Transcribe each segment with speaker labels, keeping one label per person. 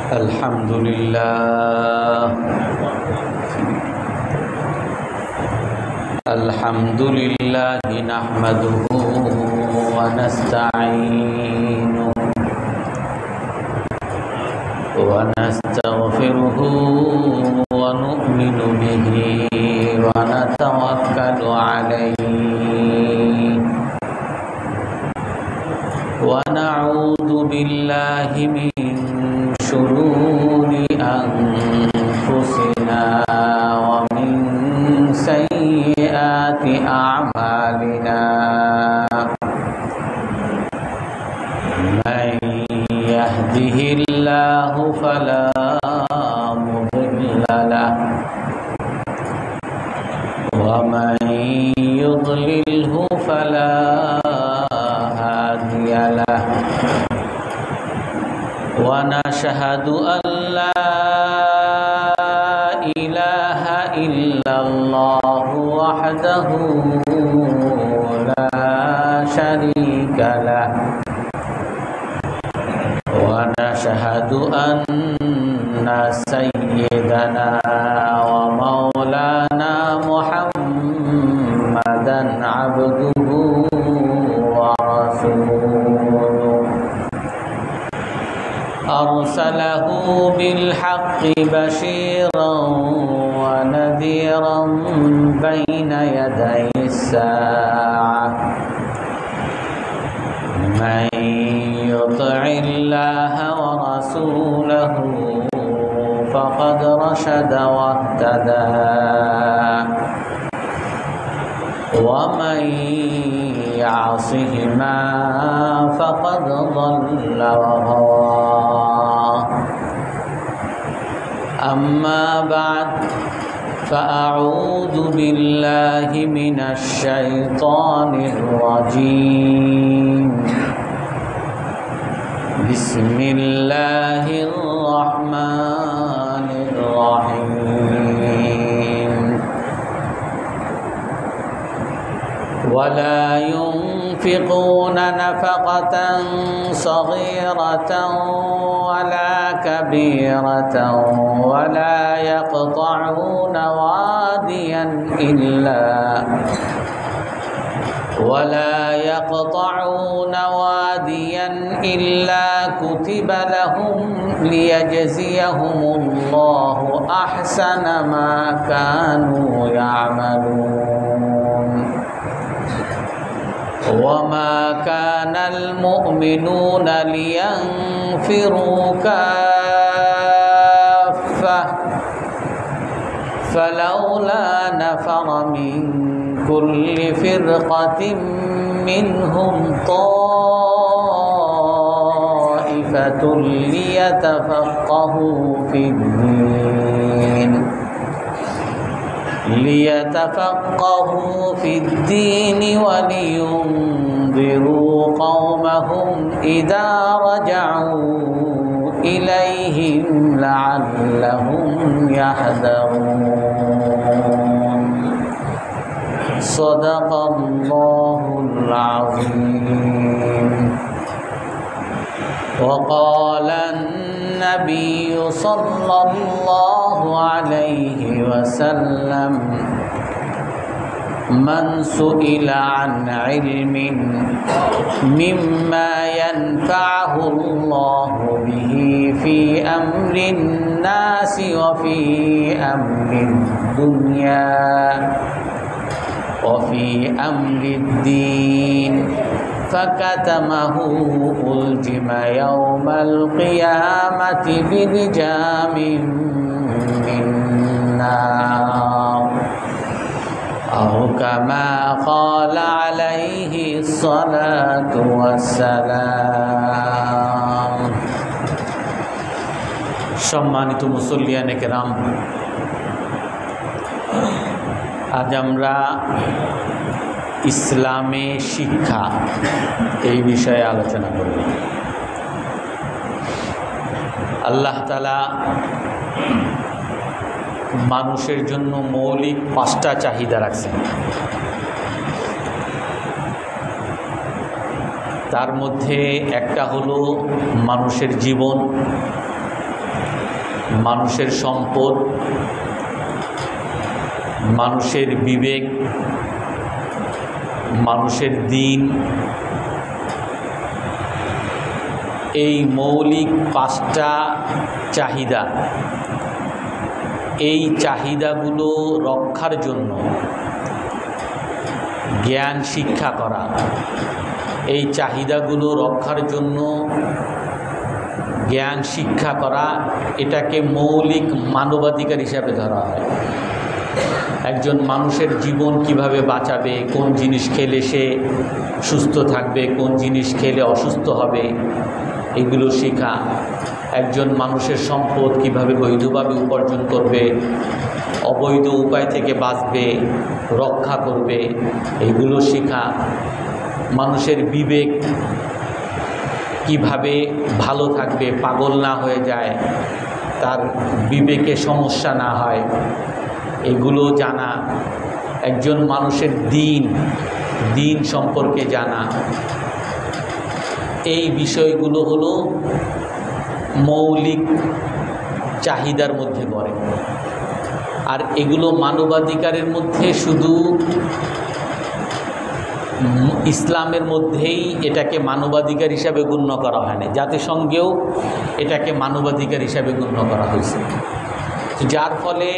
Speaker 1: الحمد لله نحمده ونستعينه ونستغفره ونؤمن به ونتوكل عليه ونعوذ بالله من شرور أنفسنا ومن سيئات أعمالنا من يهده الله فلا مضل له ومن يضلله فلا هادي له ونشهد أن لا إله إلا الله وحده لا شريك له ونشهد أن سيدنا ومولانا محمدا عبده ورسوله أرسله بالحق بشيرا ونذيرا بين يدي الساعة من يطع الله ورسوله فقد رشد واهتدى ومن يعصهما فقد ضل وغوى أما بعد فأعوذ بالله من الشيطان الرجيم بسم الله الرحمن الرحيم ولا ينفقون نفقة صغيرة ولا كبيرة ولا يقطعون واديا إلا كتب لهم ليجزيهم الله أحسن ما كانوا يعملون وما كان المؤمنون لينفروا كافة فلولا نفر من كل فرقة منهم طائفة ليتفقهوا في الدين ولينذروا قومهم إذا رجعوا إليهم لعلهم يحذرون صدق الله العظيم وقال النبي صلى الله عليه وسلم من سئل عن علم مما ينفعه الله به في أمر الناس وفي أمر الدنيا وفي أمر الدين فكتمه ألجم يوم القيامة بلجام من نار أو كما قال عليه الصلاة والسلام সম্মানিত মুসল্লিয়ানে কেরাম, আজ আমরা ইসলামে শিক্ষা এই বিষয়ে আলোচনা করব। আল্লাহ তাআলা মানুষের জন্য মৌলিক 5টা চাহিদা রাখছেন। তার মধ্যে একটা হলো মানুষের জীবন, মানুষের সম্পদ, মানুষের বিবেক, মানুষের দিন, এই মৌলিক 5টা চাহিদা, এই চাহিদাগুলো রক্ষার জন্য জ্ঞান শিক্ষা করা, এই চাহিদাগুলো রক্ষার জন্য জ্ঞান শিক্ষা করা, এটাকে মৌলিক মানবাধিকার হিসাবে ধরা হয়। একজন মানুষের জীবন কিভাবে বাঁচাবে, কোন জিনিস খেলে সে সুস্থ থাকবে, কোন জিনিস খেলে অসুস্থ হবে, এগুলো শেখা। একজন মানুষের সম্পদ কিভাবে বৈধভাবে উপার্জন করবে, অবৈধ উপায় থেকে বাঁচবে, রক্ষা করবে, এগুলো শেখা। মানুষের বিবেক কিভাবে ভালো থাকবে, পাগল না হয়ে যায়, তার বিবেকে সমস্যা না হয়, এগুলো জানা। একজন মানুষের দিন সম্পর্কে জানা। এই বিষয়গুলো হলো মৌলিক চাহিদার মধ্যে পড়ে। আর এগুলো মানবাধিকারের মধ্যে শুধু ইসলামের মধ্যেই এটাকে মানবাধিকার হিসাবে গণ্য করা হয় না, জাতিসংঘেও এটাকে মানবাধিকার হিসাবে গণ্য করা হয়েছে। যার ফলে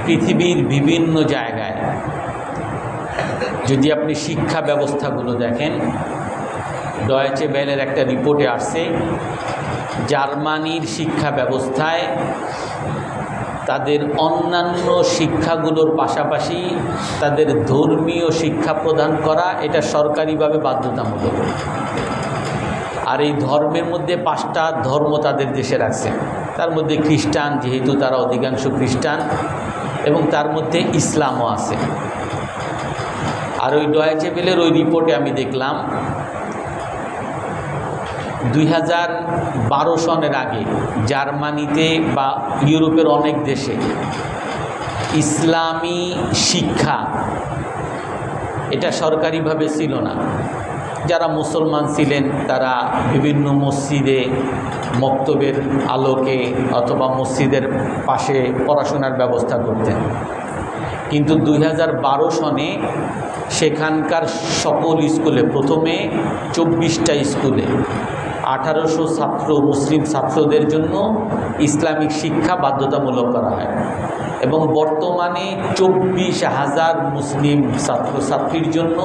Speaker 1: পৃথিবীর বিভিন্ন জায়গায় যদি আপনি শিক্ষা ব্যবস্থাগুলো দেখেন, ডয়েচে ভেলের একটা রিপোর্টে আসছে জার্মানির শিক্ষা ব্যবস্থায় তাদের অন্যান্য শিক্ষাগুলোর পাশাপাশি তাদের ধর্মীয় শিক্ষা প্রদান করা এটা সরকারিভাবে বাধ্যতামূলক। আর এই ধর্মের মধ্যে 5টা ধর্ম তাদের দেশে রাখছে, তার মধ্যে খ্রিস্টান, যেহেতু তারা অধিকাংশ খ্রিস্টান, এবং তার মধ্যে ইসলামও আছে। আর ওই ডয়েচে ভেলের ওই রিপোর্টে আমি দেখলাম 2012 সনের আগে জার্মানিতে বা ইউরোপের অনেক দেশে ইসলামী শিক্ষা এটা সরকারিভাবে ছিল না। যারা মুসলমান ছিলেন তারা বিভিন্ন মসজিদে মক্তবের আলোকে অথবা মসজিদের পাশে পড়াশোনার ব্যবস্থা করতেন। কিন্তু 2012 সনে সেখানকার সকল স্কুলে, প্রথমে 24টা স্কুলে 1800 ছাত্র, মুসলিম ছাত্রদের জন্য ইসলামিক শিক্ষা বাধ্যতামূলক করা হয়, এবং বর্তমানে 24,000 মুসলিম ছাত্রছাত্রীর জন্য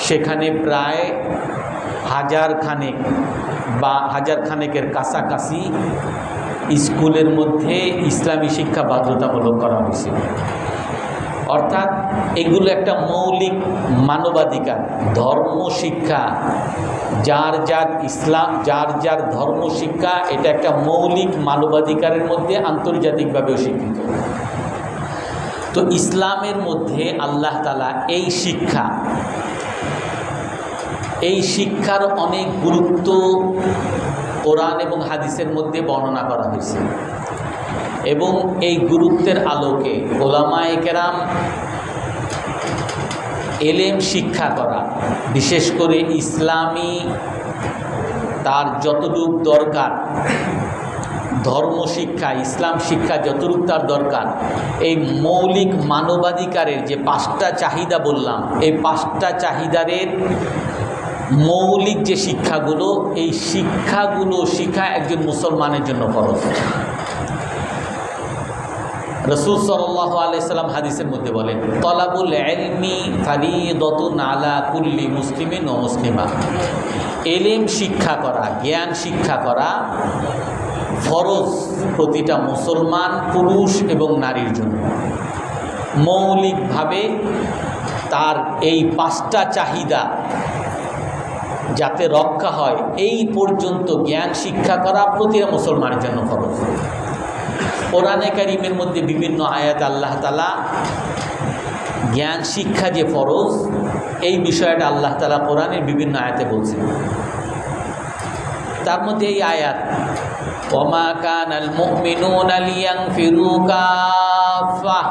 Speaker 1: সেখানে প্রায় 1000 খানেক বা 1000 খানেকের কাছাকাছি স্কুলের মধ্যে ইসলামী শিক্ষা বাধ্যতামূলক করা হয়েছে। অর্থাৎ এগুলো একটা মৌলিক মানবাধিকার, ধর্ম শিক্ষা, যার যার ধর্ম শিক্ষা, এটা একটা মৌলিক মানবাধিকারের মধ্যে আন্তর্জাতিকভাবেও স্বীকৃত। তো ইসলামের মধ্যে আল্লাহ তাআলা এই শিক্ষার অনেক গুরুত্ব কোরআন এবং হাদিসের মধ্যে বর্ণনা করা হয়েছে, এবং এই গুরুত্বের আলোকে ওলামায়ে কেরাম এলেম শিক্ষা করা, বিশেষ করে ইসলামী তার যতটুকু দরকার, ধর্ম শিক্ষা, ইসলাম শিক্ষা যতটুকু তার দরকার, এই মৌলিক মানবাধিকারের যে 5টা চাহিদা বললাম, এই 5টা চাহিদারের মৌলিক যে শিক্ষাগুলো, এই শিক্ষাগুলো শিক্ষা একজন মুসলমানের জন্য ফরজ। রাসূল সাল্লাল্লাহু আলাইহি সাল্লাম হাদিসের মধ্যে বলেন, তলাবুল ইলমি ফারিদাতুন আলা কুল্লি মুসলিমিন ওয়া মুসলিমা। ইলম শিক্ষা করা, জ্ঞান শিক্ষা করা ফরজ প্রতিটা মুসলমান পুরুষ এবং নারীর জন্য। মৌলিকভাবে তার এই 5টা চাহিদা যাতে রক্ষা হয়, এই পর্যন্ত জ্ঞান শিক্ষা করা প্রতিটা মুসলমানের জন্য ফরজ। কোরআনে কারীমের মধ্যে বিভিন্ন আয়াত আল্লাহ তাআলা জ্ঞান শিক্ষা যে ফরজ, এই বিষয়টা আল্লাহ তাআলা কোরআনের বিভিন্ন আয়াতে বলছেন। তার মধ্যে এই আয়াত, ওয়ামা কানাল মুমিনুনা লিয়ানফিরু কাফা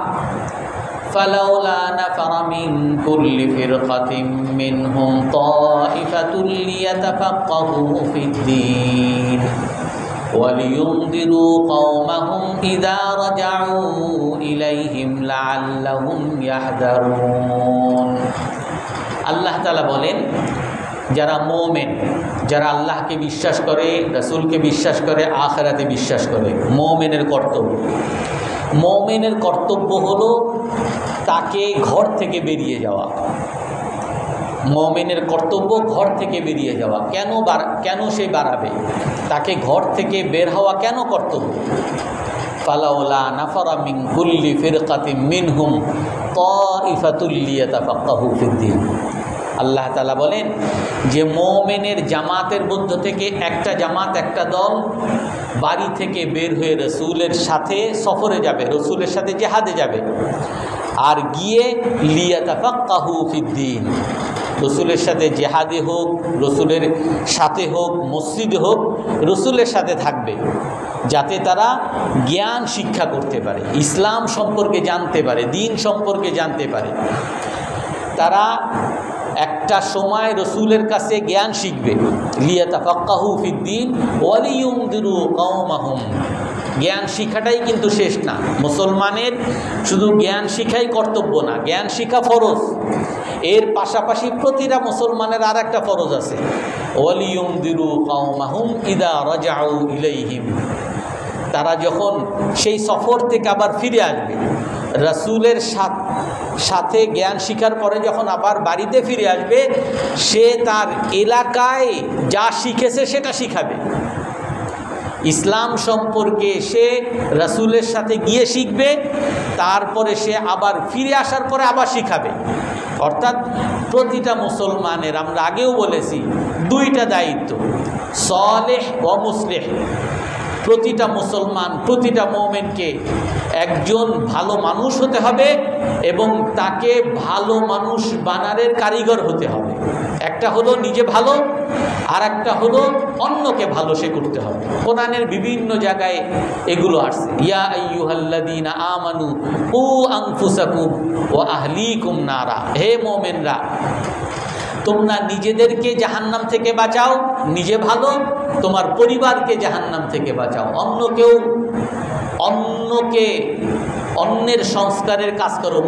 Speaker 1: ফালাউলা নাফারা মিন কুল্লি ফিরকাতিন মিনহুম তাইফাতুল লিয়াতাফাক্কাহু ফিদ্দীন। وَلِيُنذِرُوا قَوْمَهُمْ إِذَا رَجَعُوا إِلَيْهِمْ لَعَلَّهُمْ يَحْذَرُونَ। আল্লাহ তাআলা বলেন, যারা মুমিন, যারা আল্লাহকে বিশ্বাস করে, রাসূলকে বিশ্বাস করে, আখিরাতে বিশ্বাস করে, মুমিনের কর্তব্য হলো তাকে ঘর থেকে বেরিয়ে যাওয়া। মুমিনের কর্তব্য ঘর থেকে বেরিয়ে যাওয়া। কেন সে বাড়াবে? তাকে ঘর থেকে বের হওয়া কেন কর্তব্য? ফালাউলা নাফারা মিন কুল্লি ফিরকাতিন মিনহুম তাইফাতুল লিয়াতাফাক্কাহু ফিদ্দীন। আল্লাহ তাআলা বলেন যে মুমিনের জামাতের মধ্য থেকে একটা জামাত, একটা দল বাড়ি থেকে বের হয়ে রাসূলের সাথে সফরে যাবে, রাসূলের সাথে জিহাদে যাবে, আর গিয়ে লিয়াতাফাক্কাহু ফিদ্দীন, রসুলের সাথে জেহাদে হোক, রসুলের সাথে হোক, মসজিদে হোক, রসুলের সাথে থাকবে, যাতে তারা জ্ঞান শিক্ষা করতে পারে, ইসলাম সম্পর্কে জানতে পারে, দ্বীন সম্পর্কে জানতে পারে। তারা একটা সময় রসুলের কাছে জ্ঞান শিখবে। লিয়াতাফাক্কাহু ফিদ্দীন ওয়া লিয়ুনযিরু কওমাহুম। জ্ঞান শিখাটাই কিন্তু শেষ না। মুসলমানের শুধু জ্ঞান শিখাই কর্তব্য না, জ্ঞান শিখা ফরজ। এর পাশাপাশি প্রতিটা মুসলমানের আর একটা ফরজ আছে, ওয়া লিয়ুনযিরু কওমাহুম ইযা রাজাউ ইলাইহিম। তারা যখন সেই সফর থেকে আবার ফিরে আসবে, রাসূলের সাথে জ্ঞান শিখার পরে যখন আবার বাড়িতে ফিরে আসবে, সে তার এলাকায় যা শিখেছে সেটা শিখাবে। ইসলাম সম্পর্কে সে রাসূলের সাথে গিয়ে শিখবে, তারপরে সে আবার ফিরে আসার পরে আবার শিখাবে। অর্থাৎ প্রতিটা মুসলমানের, আমরা আগেও বলেছি, দুইটা দায়িত্ব, সালেহ ও মুসলিহ। প্রতিটা মুসলমান, প্রতিটা মুমিনকে একজন ভালো মানুষ হতে হবে এবং তাকে ভালো মানুষ বানানোর কারিগর হতে হবে। একটা হলো নিজে ভালো, আর একটা হলো অন্যকে ভালো সে করতে হবে। কোরআনের বিভিন্ন জায়গায় এগুলো আসছে। ইয়া আইয়ুহাল্লাযীনা আমানু কু আনফুসাকুম ওয়া আহলিকুম নারা। হে মুমিনরা, তোমরা নিজেদেরকে জাহান্নাম থেকে বাঁচাও, নিজে ভালো, তোমার পরিবারকে জাহান্নাম থেকে বাঁচাও। অন্যের সংস্কারের কাজ করো।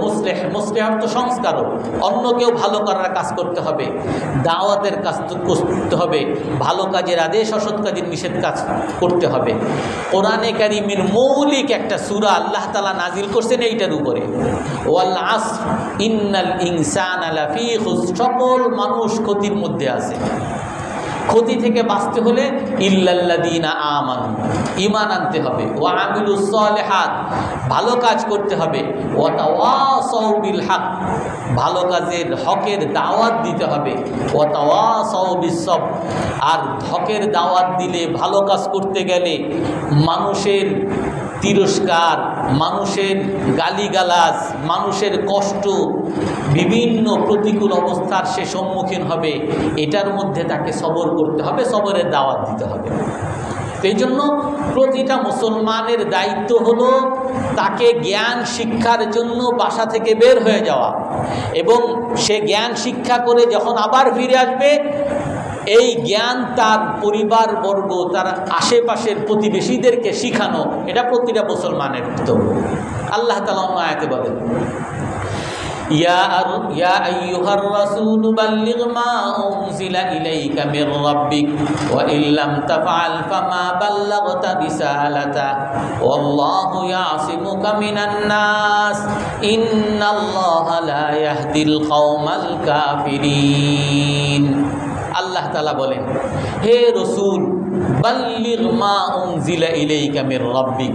Speaker 1: মুসলিহ অর্থ সংস্কারও। অন্যকেও ভালো করার কাজ করতে হবে, দাওয়াতের কাজ করতে হবে, ভালো কাজের আদেশ, অসৎ কাজের নিষেধ কাজ করতে হবে। কোরআনে কারীমের মৌলিক একটা সূরা আল্লাহ তাআলা নাজিল করছেন এইটার উপরে, ওয়াল আসর ইন্নাল ইনসানা লাফি খুসর। সকল মানুষ ক্ষতির মধ্যে আছে। ক্ষতি থেকে বাঁচতে হলে ইল্লাল্লাযীনা আমানু, ঈমান আনতে হবে, ওয়া আমিলুস সালিহাত, ভালো কাজ করতে হবে, ওয়া তাওয়াসাউ বিল হক, ভালো কাজের হকের দাওয়াত দিতে হবে, ওয়া তাওয়াসাউ বিস সবর, আর হকের দাওয়াত দিলে, ভালো কাজ করতে গেলে মানুষের তিরস্কার, মানুষের গালিগালাজ, মানুষের কষ্ট, বিভিন্ন প্রতিকূল অবস্থার সে সম্মুখীন হবে। এটার মধ্যে তাকে সবর করতে হবে, সবরের দাওয়াত দিতে হবে। এই জন্য প্রতিটা মুসলমানের দায়িত্ব হলো তাকে জ্ঞান শিক্ষার জন্য বাসা থেকে বের হয়ে যাওয়া, এবং সে জ্ঞান শিক্ষা করে যখন আবার ফিরে আসবে, এই জ্ঞান তার পরিবারবর্গ, তার আশেপাশের প্রতিবেশীদেরকে শিখানো। এটা প্রতিটা মুসলমানের কর্তব্য। আল্লাহ তাআলা অন্য আয়াতে বলেন, ইয়া আইয়ুহার রাসূল বাল্লিগ মা উনজিলা ইলাইকা মির রাব্বিক ওয়া ইল্লাম তাফআল ফামা বাল্লাগতা বিসালাতা ওয়াল্লাহু ইয়াসিমুকা মিনান নাস ইন্নাল্লাহা লা ইয়াহদিল কওমাল কাফিরিন। আল্লাহ তাআলা বলেন, হে রসুল, বাল্লিগ মা উনজিলা ইলাইকা মির রাব্বিক,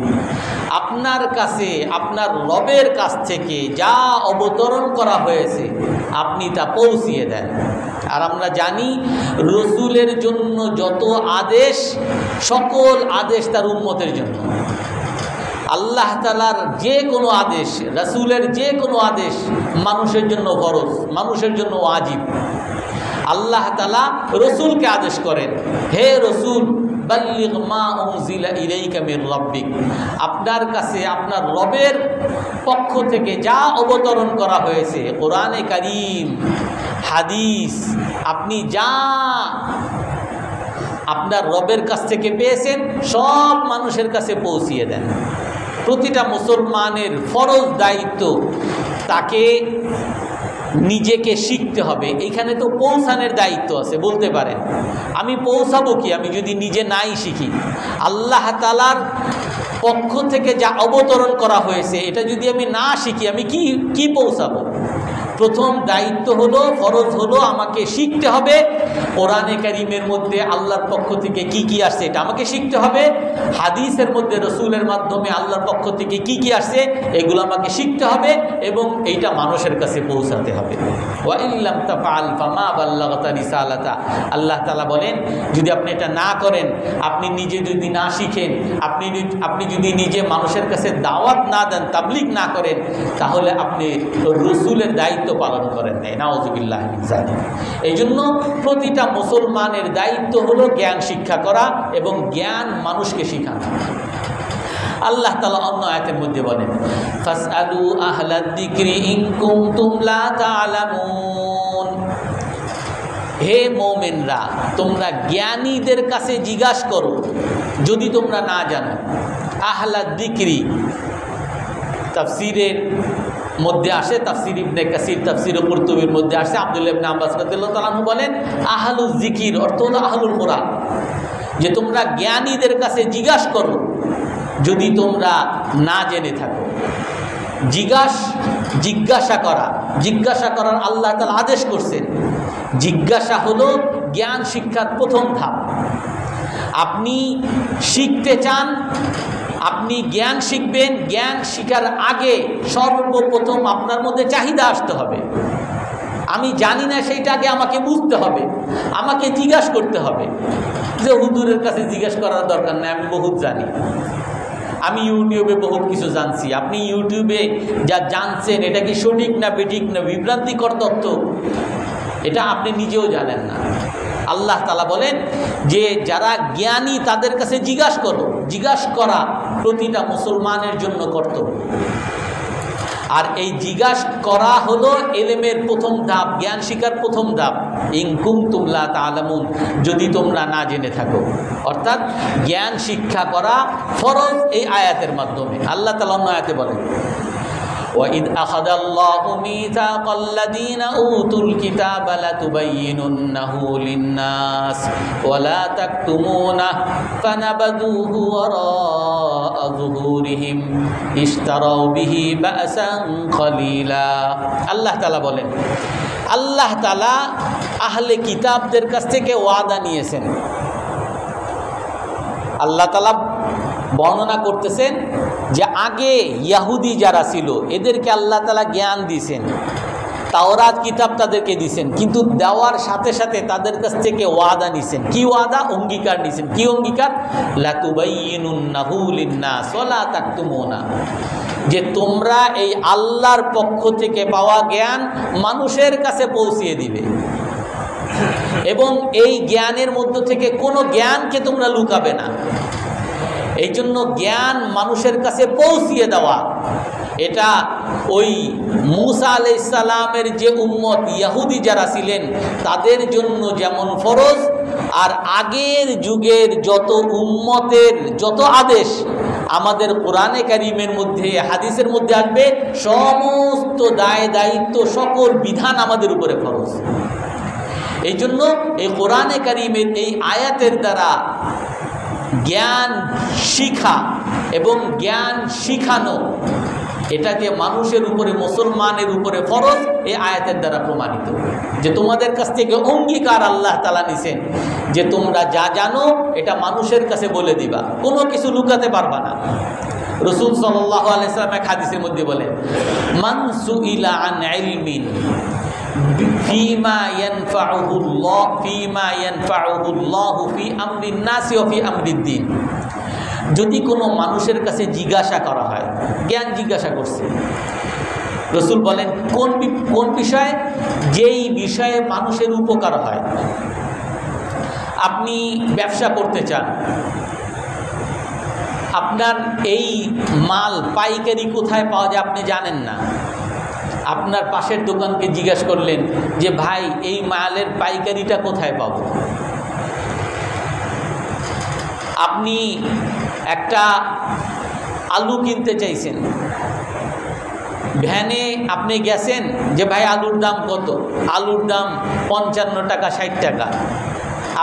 Speaker 1: আপনার কাছে, আপনার রবের কাছ থেকে যা অবতরণ করা হয়েছে আপনি তা পৌঁছিয়ে দেন। আর আমরা জানি রসুলের জন্য যত আদেশ, সকল আদেশ তার উম্মতের জন্য। আল্লাহ তাআলার যে কোনো আদেশ, রাসূলের যে কোনো আদেশ মানুষের জন্য ফরজ, মানুষের জন্য ওয়াজিব। আল্লাহ তাআলা রসুলকে আদেশ করেন, হে রসুল, বাল্লিগ মা উনজিলা ইলাইকা মির রাব্বিক, আপনার কাছে আপনার রবের পক্ষ থেকে যা অবতরণ করা হয়েছে, কোরআনে কারীম, হাদিস, আপনি যা আপনার রবের কাছ থেকে পেয়েছেন সব মানুষের কাছে পৌঁছিয়ে দেন। প্রতিটা মুসলমানের ফরজ দায়িত্ব, তাকে নিজেকে শিখতে হবে। এখানে তো পৌঁছানোর দায়িত্ব আছে। বলতে পারেন আমি পৌঁছাবো কি আমি যদি নিজে নাই শিখি? আল্লাহ তাআলার পক্ষ থেকে যা অবতরণ করা হয়েছে এটা যদি আমি না শিখি আমি কি পৌঁছাবো? প্রথম দায়িত্ব হলো, ফরজ হলো আমাকে শিখতে হবে কোরআনে কারীমের মধ্যে আল্লাহর পক্ষ থেকে কি আসছে এটা আমাকে শিখতে হবে। হাদিসের মধ্যে রাসূলের মাধ্যমে আল্লাহর পক্ষ থেকে কি আসছে এগুলো আমাকে শিখতে হবে এবং এইটা মানুষের কাছে পৌঁছাতে হবে। ওয়া ইল্লাম তাফআল ফামা বাল্লাগতা রিসালাতা। আল্লাহ তাআলা বলেন যদি আপনি এটা না করেন, আপনি নিজে যদি না শিখেন, আপনি যদি নিজে মানুষের কাছে দাওয়াত না দেন, তাবলীগ না করেন, তাহলে আপনি রাসূলের দায়িত্ব পালন করেন নাই। নাউযুবিল্লাহ মিন যালিক। এই জন্য প্রতিটা মুসলমানের দায়িত্ব হলো জ্ঞান শিক্ষা করা এবং জ্ঞান মানুষকে শেখানো। আল্লাহ তাআলা অন্য আয়াতের মধ্যে বলেন ফাসআলু আহলাদ যিকরি ইন কুনতুম লা তা'লামুন। হে মুমিনরা, তোমরা জ্ঞানীদের কাছে জিজ্ঞাসা করো যদি তোমরা না জানো। আহলাদ যিকরি তাফসীরের মধ্যে আসে, তাফসীর ইবনে কাসির, তাফসীর কুরতুবীর মধ্যে আসে। আব্দুল্লাহ ইবনে আব্বাস রাদিয়াল্লাহু তাআলা আনহু বলেন আহলুল যিকির অর্থ হলো আহলুল কোরআন, যে তোমরা জ্ঞানীদের কাছে জিজ্ঞাসা করো যদি তোমরা না জেনে থাকো। জিজ্ঞাসা করার আল্লাহ তাআলা আদেশ করছেন। জিজ্ঞাসা হলো জ্ঞান শিক্ষার প্রথম ধাপ। আপনি শিখতে চান, আপনি জ্ঞান শিখবেন, জ্ঞান শিখার আগে সর্বপ্রথম আপনার মধ্যে চাহিদা আসতে হবে। আমি জানি না সেইটা আগে আমাকে বুঝতে হবে, আমাকে জিজ্ঞাসা করতে হবে। যে হুজুরের কাছে জিজ্ঞাসা করার দরকার নেই, আমি বহুত জানি, আমি ইউটিউবে বহুত কিছু জানছি। আপনি ইউটিউবে যা জানছেন এটা কি সঠিক না বেঠিক না বিভ্রান্তিকর তথ্য, এটা আপনি নিজেও জানেন না। আল্লাহ তাআলা বলেন যে যারা জ্ঞানী তাদের কাছে জিজ্ঞাসা করো। জিজ্ঞাসা করা প্রতিটা মুসলমানের জন্য কর্তব্য। আর এই জিজ্ঞাসা করা হলো ইলমের প্রথম ধাপ, জ্ঞান শিখার প্রথম ধাপ। ইন কুনতুম লা তা'লামুন, যদি তোমরা না জেনে থাকো। অর্থাৎ জ্ঞান শিক্ষা করা ফরজ এই আয়াতের মাধ্যমে। আল্লাহ তাআলা অন্য আয়াতে বলেন وَإِذْ أَخَذَ اللَّهُ مِيثَاقَ الَّذِينَ أُوتُوا الْكِتَابَ لَتُبَيِّنُنَّهُ لِلنَّاسِ وَلَا تَكْتُمُونَهُ فَنَبَذُوهُ وَرَاءَ ظُهُورِهِمْ اشْتَرَوْا بِهِ بَأْسًا قَلِيلًا। আল্লাহ তাআলা বলেন, আল্লাহ তাআলা আহলে কিতাবদের কাছ থেকে ওয়াদা নিয়েছেন। আল্লাহ তাআলা বর্ণনা করতেছেন যে আগে ইহুদি যারা ছিল এদেরকে আল্লাহ তাআলা জ্ঞান দিয়েছেন, তাওরাত কিতাব তাদেরকে দিয়েছেন, কিন্তু দেওয়ার সাথে সাথে তাদের কাছ থেকে ওয়াদা নিছেন। কি ওয়াদা? অঙ্গীকার নিছেন। কি অঙ্গীকার? লাতুবাইয়িনুন্নাহু লিন্নাস ওয়া লা তাকতুমুনা, যে তোমরা এই আল্লাহর পক্ষ থেকে পাওয়া জ্ঞান মানুষের কাছে পৌঁছিয়ে দিবে এবং এই জ্ঞানের মধ্য থেকে কোনো জ্ঞানকে তোমরা লুকাবে না। এই জন্য জ্ঞান মানুষের কাছে পৌঁছিয়ে দেওয়া, এটা ওই মূসা আলাইহিস সালামের যে উম্মত ইহুদি যারা ছিলেন তাদের জন্য যেমন ফরজ, আর আগের যুগের যত উম্মতের যত আদেশ আমাদের কোরআনে কারীমের মধ্যে হাদিসের মধ্যে আসবে, সমস্ত দায় দায়িত্ব সকল বিধান আমাদের উপরে ফরজ। এই জন্য এই কোরআনে কারীমের এই আয়াতের দ্বারা জ্ঞান শিখা এবং জ্ঞান শিখানো, এটা যে মানুষের উপরে, মুসলমানের উপরে ফরজ, এই আয়াতের দ্বারা প্রমাণিত। যে তোমাদের কাছ থেকে অঙ্গীকার আল্লাহ তাআলা নিছেন যে তোমরা যা জানো এটা মানুষের কাছে বলে দিবা, কোনো কিছু লুকাতে পারবা না। রাসূল সাল্লাল্লাহু আলাইহি ওয়াসাল্লাম এক হাদিসের মধ্যে বলেন, মান সুইলা আন ইলমিন ফিমা ইয়ানফাউহুল্লাহু ফি আমরিন নাসি ওয়া ফি আমরিদ্দিন। যদি কোনো মানুষের কাছে জিজ্ঞাসা করা হয়, জ্ঞান জিজ্ঞাসা করছে, রাসূল বলেন কোন বিষয়ে? যেই বিষয়ে মানুষের উপকার হয়। আপনি ব্যবসা করতে চান, আপনার এই মাল পাইকারি কোথায় পাওয়া যায় আপনি জানেন না, আপনার পাশের দোকানকে জিজ্ঞাসা করলেন যে ভাই এই মালের পাইকারিটা কোথায় পাবো? আপনি একটা আলু কিনতে চাইছেন, ভ্যানে আপনি গেছেন যে ভাই আলুর দাম কত, আলুর দাম 55 টাকা 60 টাকা।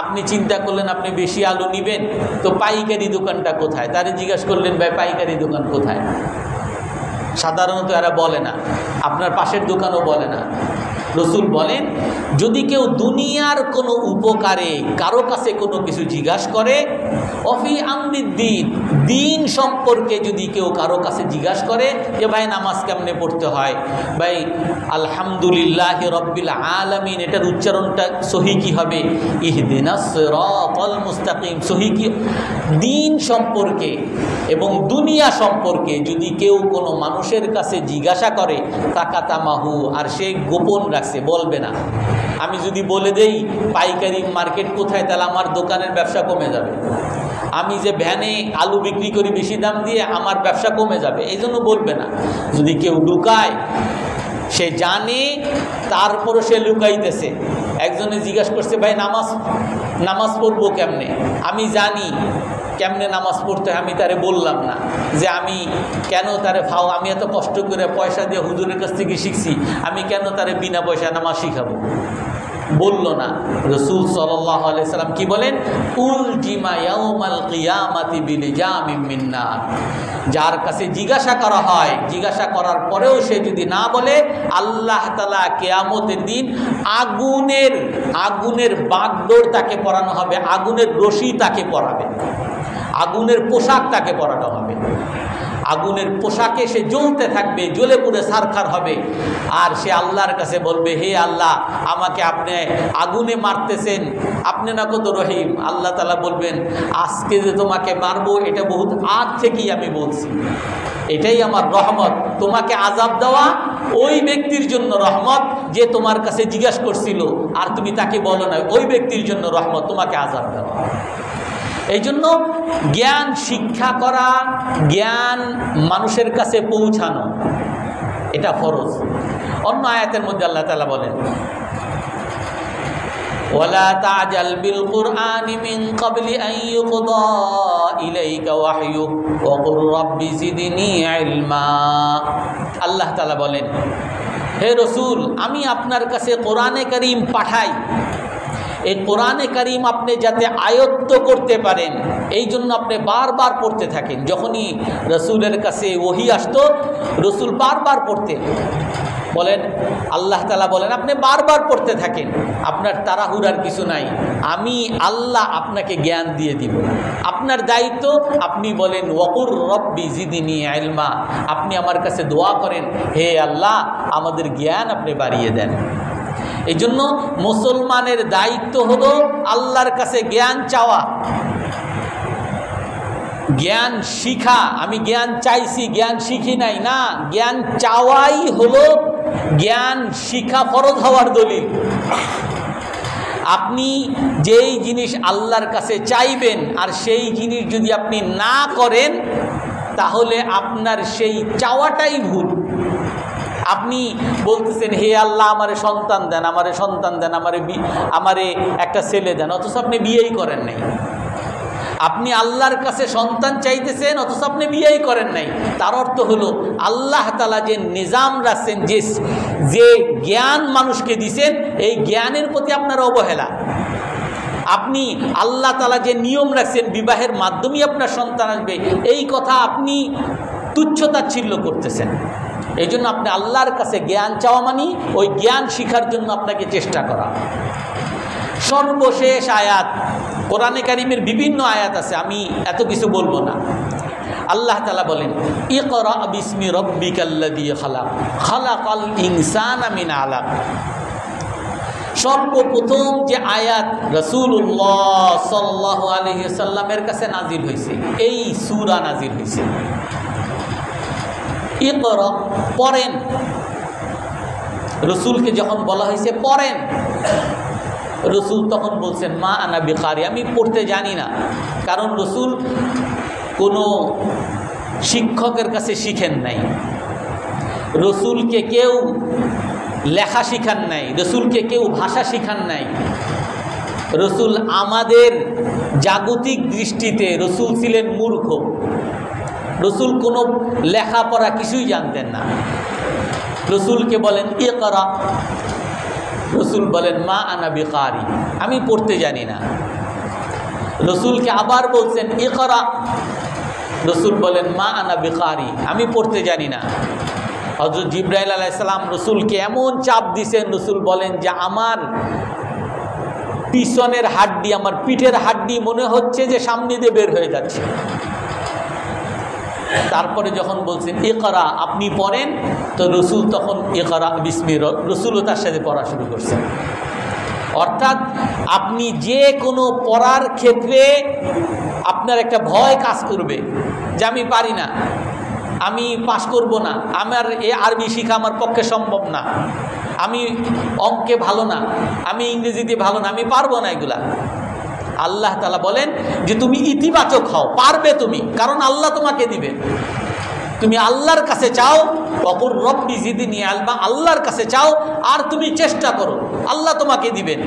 Speaker 1: আপনি চিন্তা করলেন আপনি বেশি আলু নেবেন, তো পাইকারি দোকানটা কোথায়, তারে জিজ্ঞাসা করলেন ভাই পাইকারি দোকান কোথায়। সাধারণত এরা বলে না, আপনার পাশের দোকানও বলে না। রসুল বলেন যদি কেউ দুনিয়ার কোনো উপকারে কারো কাছে কোনো কিছু জিজ্ঞাসা করে, অফি আমরিদ্দিন, দিন সম্পর্কে যদি কেউ কারো কাছে জিজ্ঞাসা করে যে ভাই নামাজ কেমনে পড়তে হয়, ভাই আলহামদুলিল্লাহ রব্বিল আলামিন এটার উচ্চারণটা সহি কি হবে, ইহদিনাস সিরাতাল মুস্তাকিম সহি কি, দিন সম্পর্কে এবং দুনিয়া সম্পর্কে যদি কেউ কোনো মানুষের কাছে জিজ্ঞাসা করে, তাকাতামাহু, আর সে গোপন রাখছে, বলবে না। আমি যদি বলে দেই পাইকারি মার্কেট কোথায়, তাহলে আমার দোকানের ব্যবসা কমে যাবে। আমি যে ভ্যানে আলু বিক্রি করি বেশি দাম দিয়ে, আমার ব্যবসা কমে যাবে, এই জন্য বলবে না। যদি কেউ লুকায়, সে জানে তারপরও সে লুকাইতেছে। একজনে জিজ্ঞাসা করছে ভাই নামাজ পড়বো কেমনে, আমি জানি কেমনে নামাজ পড়তে হয়, আমি তারে বললাম না যে আমি কেন তারে ফাও, আমি এত কষ্ট করে পয়সা দিয়ে হুজুরের কাছ থেকে শিখছি, আমি কেন তারে বিনা পয়সা নামাজ শিখাবো, বলল না। রাসূল সাল্লাল্লাহু আলাইহি সাল্লাম কি বলেন, উলজিমা ইয়াউমাল কিয়ামাতি বিলিজামিন মিন নার, যার কাছে জিজ্ঞাসা করা হয়, জিজ্ঞাসা করার পরেও সে যদি না বলে, আল্লাহ তাআলা কিয়ামতের দিন আগুনের বাগডোর তাকে পরানো হবে, আগুনের রশি তাকে পরাবে, আগুনের পোশাক তাকে পরানো হবে, আগুনের পোশাকে সে জ্বলতে থাকবে, জ্বলে পুড়ে ছারখার হবে। আর সে আল্লাহর কাছে বলবে, হে আল্লাহ আমাকে আপনি আগুনে মারতেছেন, আপনি না কত রহিম। আল্লাহ তাআলা বলবেন, আজকে যে তোমাকে মারবো এটা বহুত আগ থেকেই আমি বলছি, এটাই আমার রহমত। তোমাকে আযাব দেওয়া ওই ব্যক্তির জন্য রহমত যে তোমার কাছে জিজ্ঞাসা করছিল আর তুমি তাকে বলো না, ওই ব্যক্তির জন্য রহমত, তোমাকে আযাব দেওয়া। এই জন্য জ্ঞান শিক্ষা করা, জ্ঞান মানুষের কাছে পৌঁছানো, এটা ফরজ। অন্য আয়াতের মধ্যে আল্লাহ তাআলা বলেন, ওয়ালা তা'জাল বিল কুরআনি মিন ক্বাবলি আন ইউকদা ইলাইকা ওয়াহয়ু ওয়া কুর রাব্বি জিদনি ইলমা। আল্লাহ তাআলা বলেন, হে রাসূল, আমি আপনার কাছে কোরআনে কারীম পাঠাই, এই কোরআনে কারীম আপনি যাতে আয়ত্ত করতে পারেন, এই জন্য আপনি বারবার পড়তে থাকেন। যখনই রসুলের কাছে ওহী আসতো, রসুল বারবার পড়তেন। বলেন আল্লাহ তাআলা বলেন আপনি বারবার পড়তে থাকেন, আপনার তাড়াহুড়ার কিছু নাই, আমি আল্লাহ আপনাকে জ্ঞান দিয়ে দিব। আপনার দায়িত্ব, আপনি বলেন ওয়াকুর রব্বি জিদনি ইলমা, আপনি আমার কাছে দোয়া করেন, হে আল্লাহ আমাদের জ্ঞান আপনি বাড়িয়ে দেন। এই জন্য মুসলমানের দায়িত্ব হলো আল্লাহর কাছে জ্ঞান চাওয়া, জ্ঞান শিখা। আমি জ্ঞান চাইছি, জ্ঞান শিখি নাই, না, জ্ঞান চাওয়াই হলো জ্ঞান শিখা ফরজ হওয়ার দলিল। আপনি যেই জিনিস আল্লাহর কাছে চাইবেন আর সেই জিনিস যদি আপনি না করেন, তাহলে আপনার সেই চাওয়াটাই ভুল। আপনি বলতেছেন হে আল্লাহ আমারে সন্তান দেন, আমারে সন্তান দেন, আমারে একটা ছেলে দেন, অথচ আপনি বিয়েই করেন নাই। আপনি আল্লাহর কাছে সন্তান চাইতেছেন অথচ আপনি বিয়েই করেন নাই। তার অর্থ হলো আল্লাহ তাআলা যে নিজাম রাখছেন, যে জ্ঞান মানুষকে দিছেন, এই জ্ঞানের প্রতি আপনার অবহেলা। আপনি আল্লাহ তাআলা যে নিয়ম রাখছেন বিবাহের মাধ্যমেই আপনার সন্তান আসবে, এই কথা আপনি তুচ্ছতাচ্ছিল্য করতেছেন। এই জন্য আপনি আল্লাহর কাছে জ্ঞান চাওয়া মানে ওই জ্ঞান শিখার জন্য আপনাকে চেষ্টা করা। সর্বশেষ আয়াত, কোরআনে কারীমের বিভিন্ন আয়াত আছে, আমি এত কিছু বলবো না। আল্লাহ তাআলা বলেন, ইকরা বিসমি রাব্বিকাল্লাযী খালাক, খালাকাল ইনসানা মিন আলাক। সর্বপ্রথম যে আয়াত রাসূলুল্লাহ সাল্লাল্লাহু আলাইহি সাল্লামের কাছে নাজিল হয়েছে, এই সূরা নাজিল হয়েছে। ইকরা, পড়েন। রসুলকে যখন বলা হয়েছে পড়েন, রসুল তখন বলছেন মা আনা বিকারি, আমি পড়তে জানি না। কারণ রসুল কোনো শিক্ষকের কাছে শিখেন নাই, রসুলকে কেউ লেখা শিখান নাই, রসুলকে কেউ ভাষা শিখান নাই। রসুল আমাদের জাগতিক দৃষ্টিতে রসুল ছিলেন মূর্খ। রসুল কোনো লেখাপড়া কিছুই জানতেন না। রসুলকে বলেন ইকরা, রসুল বলেন মা আনা বিকারি, আমি পড়তে জানি না। রসুলকে আবার বলছেন ইকরা, রসুল বলেন মা আনা বিকারি, আমি পড়তে জানি না। হযরত জিবরাইল আলাইহিস সালাম রসুলকে এমন চাপ দিয়েছেন, রসুল বলেন যে আমার পিছনের হাড্ডি, আমার পিঠের হাড্ডি মনে হচ্ছে যে সামনে দিয়ে বের হয়ে যাচ্ছে। তারপরে যখন বলছেন ইকরা, আপনি পড়েন, তো রসুল তখন ইকরা বিস্মি, রসুলও তার সাথে পড়া শুরু করছেন। অর্থাৎ আপনি যে কোনো পড়ার ক্ষেত্রে আপনার একটা ভয় কাজ করবে যে আমি পারি না, আমি পাশ করব না, আমার এ আরবি শেখা আমার পক্ষে সম্ভব না, আমি অঙ্কে ভালো না, আমি ইংরেজিতে ভালো না, আমি পারবো না এগুলা। আল্লাহ তাআলা বলেন যে তুমি ইতিবাচক হও, পারবে তুমি, কারণ আল্লাহ তোমাকে দিবে। তুমি আল্লাহর কাছে চাও, ওকুর রব্বি জিদনি ইলমা, আল্লাহর কাছে চাও আর তুমি চেষ্টা করো, আল্লাহ তোমাকে দিবেন।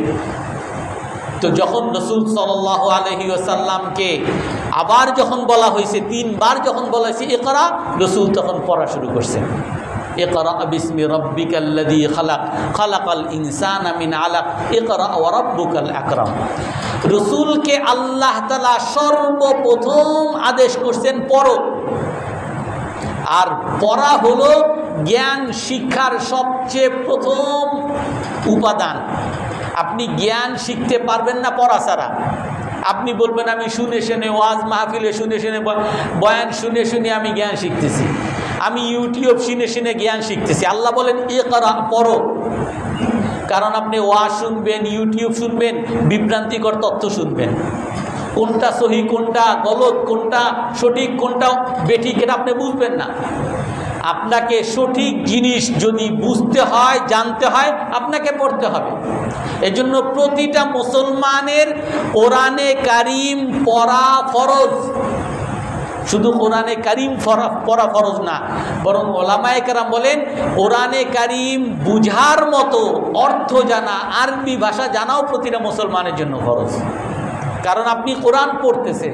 Speaker 1: তো যখন রাসূল সাল্লাল্লাহু আলাইহি ওয়াসাল্লামকে আবার যখন বলা হয়েছে, 3 বার যখন বলা হয়েছে ইকরা, রাসূল তখন পড়া শুরু করছেন। ইকরা বিসমি রাব্বিকাল্লাযী খালাক, খালাকাল ইনসানা মিন আলাক, ইকরা ওয়া রাব্বুকাল আকরাম। রাসূলকে আল্লাহ তাআলা সর্বপ্রথম আদেশ করছেন পড়ো। আর পড়া হলো জ্ঞান শিক্ষার সবচেয়ে প্রথম উপাদান। আপনি জ্ঞান শিখতে পারবেন না পড়া ছাড়া। আপনি বলবেন আমি শুনে শুনে ওয়াজ মাহফিলে শুনে শুনে বয়ান শুনে শুনে আমি জ্ঞান শিখতেছি, আমি ইউটিউব শুনে শুনে জ্ঞান শিখতেছি। আল্লাহ বলেন ইকরা, পড়ো। কারণ আপনি ওয়াজ শুনবেন, ইউটিউব শুনবেন, বিভ্রান্তিকর তথ্য শুনবেন, কোনটা সহি কোনটা গলত, কোনটা সঠিক কোনটা বেঠিক এটা আপনি বুঝবেন না। আপনাকে সঠিক জিনিস যদি বুঝতে হয়, জানতে হয়, আপনাকে পড়তে হবে। এজন্য প্রতিটা মুসলমানের কোরআনে কারিম পড়া ফরজ। শুধু কোরআনে কারিম পড়া ফরজ না, বরং ওলামায়ে কেরাম বলেন কোরআনে কারিম বুঝার মতো অর্থ জানা, আরবি ভাষা জানাও প্রতিটা মুসলমানের জন্য ফরজ। কারণ আপনি কোরআন পড়তেছেন,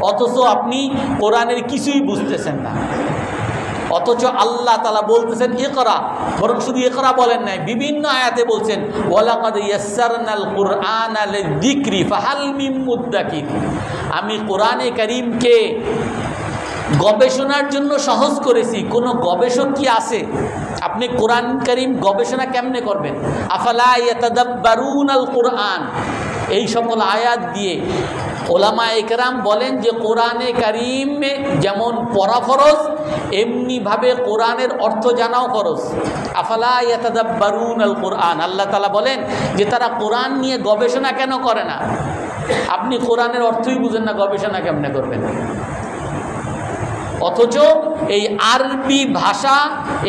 Speaker 1: অথচ আপনি কোরআনের কিছুই বুঝতেছেন না। অথচ আল্লাহ তাআলা বলতেছেন ইকরা, বরং শুধু ইকরা বলেন নাই, বিভিন্ন আয়াতে বলছেন ওয়ালাকাদ ইয়াসসারনাল কুরআনা লিযিকরি ফাহাল মিন মুদ্দাকির। আমি কোরআনে কারীমকে গবেষণার জন্য সহজ করেছি, কোনো গবেষক কি আছে? আপনি কোরআন কারীম গবেষণা কেমনে করবেন? আফালা ইয়াতাদাব্বারুনাল কুরআন, এই সকল আয়াত দিয়ে ওলামায়ে কেরাম বলেন যে কোরআনে কারীমে যেমন পড়া ফরজ, এমনিভাবে কোরআনের অর্থ জানাও ফরজ। আফালা ইয়াতাদাব্বারুনাল কুরআন, আল্লাহ তাআলা বলেন যে তারা কোরআন নিয়ে গবেষণা কেন করে না? আপনি কোরআনের অর্থই বুঝেন না, গবেষণা কেমনে করবেন? অথচ এই আরবি ভাষা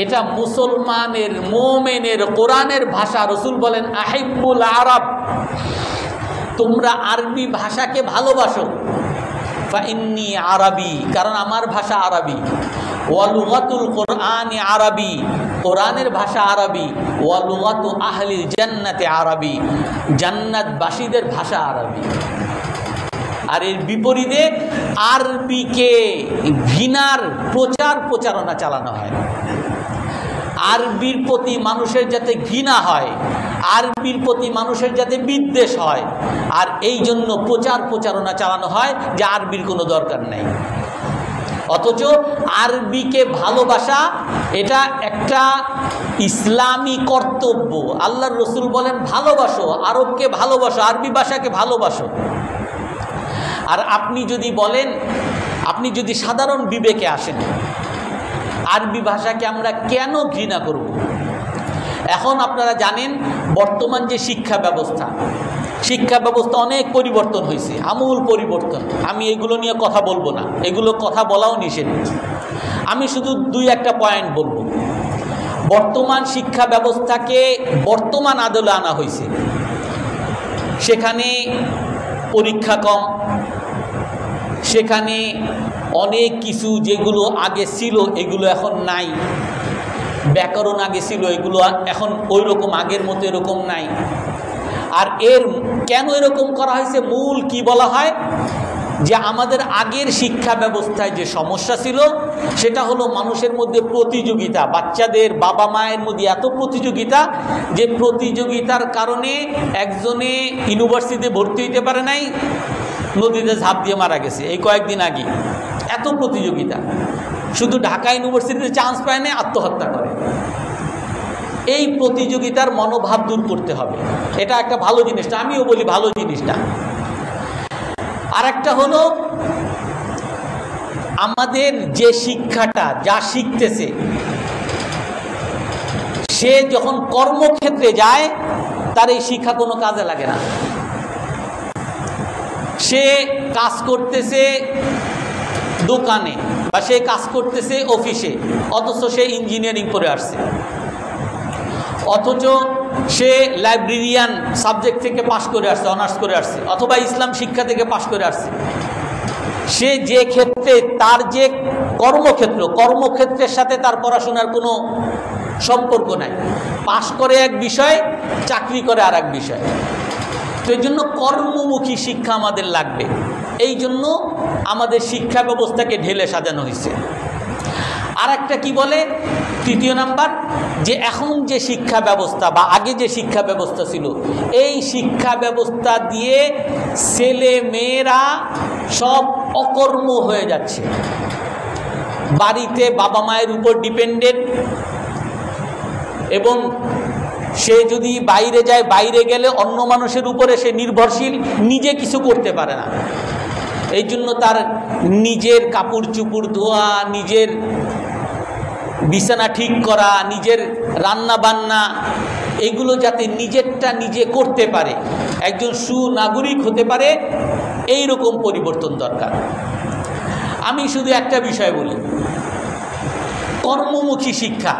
Speaker 1: এটা মুসলমানের, মোমেনের, কোরআনের ভাষা। রাসূল বলেন আহিব্বুল আরব, তোমরা আরবি ভাষাকে ভালোবাসো। ফাইন্নি আরবি, কারণ আমার ভাষা আরবি। ওয়া লুগাতুল কুরআনি আরবি, কোরআনের ভাষা আরবি। ওয়া লুগাতু আহলিল জান্নাতি আরবি, জান্নাতবাসীদের ভাষা আরবি। আর এর বিপরীতে আরবিকে ঘৃণার প্রচারণা চালানো হয়। আরবির প্রতি মানুষের যাতে ঘৃণা হয়, আরবির প্রতি মানুষের যাতে বিদ্বেষ হয়, আর এই জন্য প্রচারণা চালানো হয় যে আরবির কোনো দরকার নেই। অথচ আরবিকে ভালোবাসা এটা একটা ইসলামী কর্তব্য। আল্লাহর রাসূল বলেন ভালোবাসো, আরবকে ভালোবাসো, আরবি ভাষাকে ভালোবাসো। আর আপনি যদি বলেন, আপনি যদি সাধারণ বিবেকে আসেন, আরবি ভাষাকে আমরা কেন ঘৃণা করব? এখন আপনারা জানেন বর্তমান যে শিক্ষা ব্যবস্থা অনেক পরিবর্তন হয়েছে, আমূল পরিবর্তন। আমি এগুলো নিয়ে কথা বলবো না, এগুলো কথা বলাও নিষেধ। আমি শুধু 2-1টা পয়েন্ট বলবো। বর্তমান শিক্ষা ব্যবস্থাকে বর্তমান আদলে আনা হয়েছে। সেখানে পরীক্ষা কম, সেখানে অনেক কিছু যেগুলো আগে ছিল এগুলো এখন নাই। ব্যাকরণ আগে ছিল, এগুলো এখন ওই রকম আগের মতো এরকম নাই। আর এর কেন এরকম করা হয়েছে, মূল কি বলা হয় যে আমাদের আগের শিক্ষা ব্যবস্থায় যে সমস্যা ছিল সেটা হলো মানুষের মধ্যে প্রতিযোগিতা, বাচ্চাদের বাবা মায়ের মধ্যে এত প্রতিযোগিতা যে প্রতিযোগিতার কারণে একজনে ইউনিভার্সিটিতে ভর্তি হইতে পারে নাই, নদীতে ঝাঁপ দিয়ে মারা গেছে এই কয়েকদিন আগে। এত প্রতিযোগিতা, শুধু ঢাকা ইউনিভার্সিটিতে চান্স পায় না, আত্মহত্যা করে। এই প্রতিযোগিতার মনোভাব দূর করতে হবে, এটা একটা ভালো জিনিসটা, আমিও বলি ভালো জিনিসটা। আর একটা হলো আমাদের যে শিক্ষাটা যা শিখতেছে সে যখন কর্মক্ষেত্রে যায় তার এই শিক্ষা কোনো কাজে লাগে না। সে কাজ করতেছে দোকানে বা সে কাজ করতেছে অফিসে, অথচ সে ইঞ্জিনিয়ারিং করে আসছে, অথচ সে লাইব্রেরিয়ান সাবজেক্ট থেকে পাশ করে আসছে, অনার্স করে আসছে, অথবা ইসলাম শিক্ষা থেকে পাশ করে আসছে। সে যে ক্ষেত্রে তার যে কর্মক্ষেত্রের সাথে তার পড়াশোনার কোনো সম্পর্ক নাই, পাশ করে এক বিষয়, চাকরি করে আর এক বিষয়। তো এই জন্য কর্মমুখী শিক্ষা আমাদের লাগবে, এই জন্য আমাদের শিক্ষা ব্যবস্থাকে ঢেলে সাজানো হয়েছে। আর একটা কি বলে, তৃতীয় নাম্বার, যে এখন যে শিক্ষা ব্যবস্থা বা আগে যে শিক্ষা ব্যবস্থা ছিল, এই শিক্ষা ব্যবস্থা দিয়ে ছেলে মেয়েরা সব অকর্ম হয়ে যাচ্ছে, বাড়িতে বাবা মায়ের উপর ডিপেন্ডেন্ট, এবং সে যদি বাইরে যায়, বাইরে গেলে অন্য মানুষের উপরে সে নির্ভরশীল, নিজে কিছু করতে পারে না। এই জন্য তার নিজের কাপড় চুপড় ধোয়া, নিজের বিছানা ঠিক করা, নিজের রান্না বান্না, এগুলো যাতে নিজেরটা নিজে করতে পারে, একজন সুনাগরিক হতে পারে, এই রকম পরিবর্তন দরকার। আমি শুধু একটা বিষয় বলি, কর্মমুখী শিক্ষা।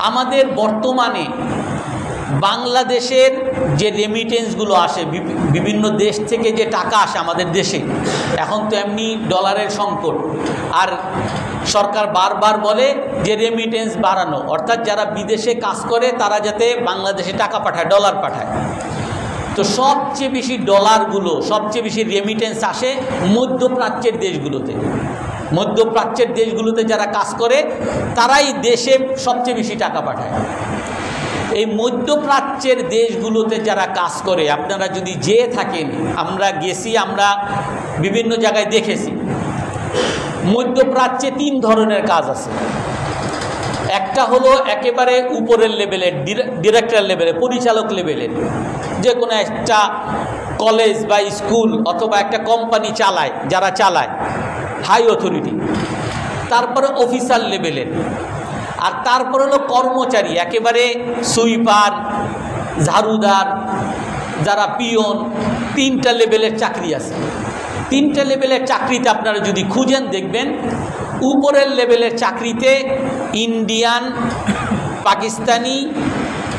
Speaker 1: আমাদের বর্তমানে বাংলাদেশের যে রেমিটেন্সগুলো আসে, বিভিন্ন দেশ থেকে যে টাকা আসে আমাদের দেশে, এখন তো এমনি ডলারের সংকট, আর সরকার বারবার বলে যে রেমিটেন্স বাড়ানো, অর্থাৎ যারা বিদেশে কাজ করে তারা যাতে বাংলাদেশে টাকা পাঠায়, ডলার পাঠায়। তো সবচেয়ে বেশি ডলারগুলো, সবচেয়ে বেশি রেমিটেন্স আসে মধ্যপ্রাচ্যের দেশগুলোতে। মধ্যপ্রাচ্যের দেশগুলোতে যারা কাজ করে তারাই দেশে সবচেয়ে বেশি টাকা পাঠায়। এই মধ্যপ্রাচ্যের দেশগুলোতে যারা কাজ করে, আপনারা যদি যেয়ে থাকেন, আমরা গেছি, আমরা বিভিন্ন জায়গায় দেখেছি, মধ্যপ্রাচ্যে তিন ধরনের কাজ আছে। একটা হলো একেবারে উপরের লেভেলের, ডিরেক্টর লেভেলের, পরিচালক লেভেলের, যে কোনো একটা কলেজ বা স্কুল অথবা একটা কোম্পানি চালায়, যারা চালায় হাই অথরিটি। তারপরে অফিসার লেভেলের, আর তারপর হলো কর্মচারী, একেবারে সুইপার, ঝাড়ুদার, যারা পিয়ন, তিনটা লেভেলের চাকরি আছে। তিনটা লেভেলের চাকরিতে আপনারা যদি খুঁজেন দেখবেন, উপরের লেভেলের চাকরিতে ইন্ডিয়ান, পাকিস্তানি,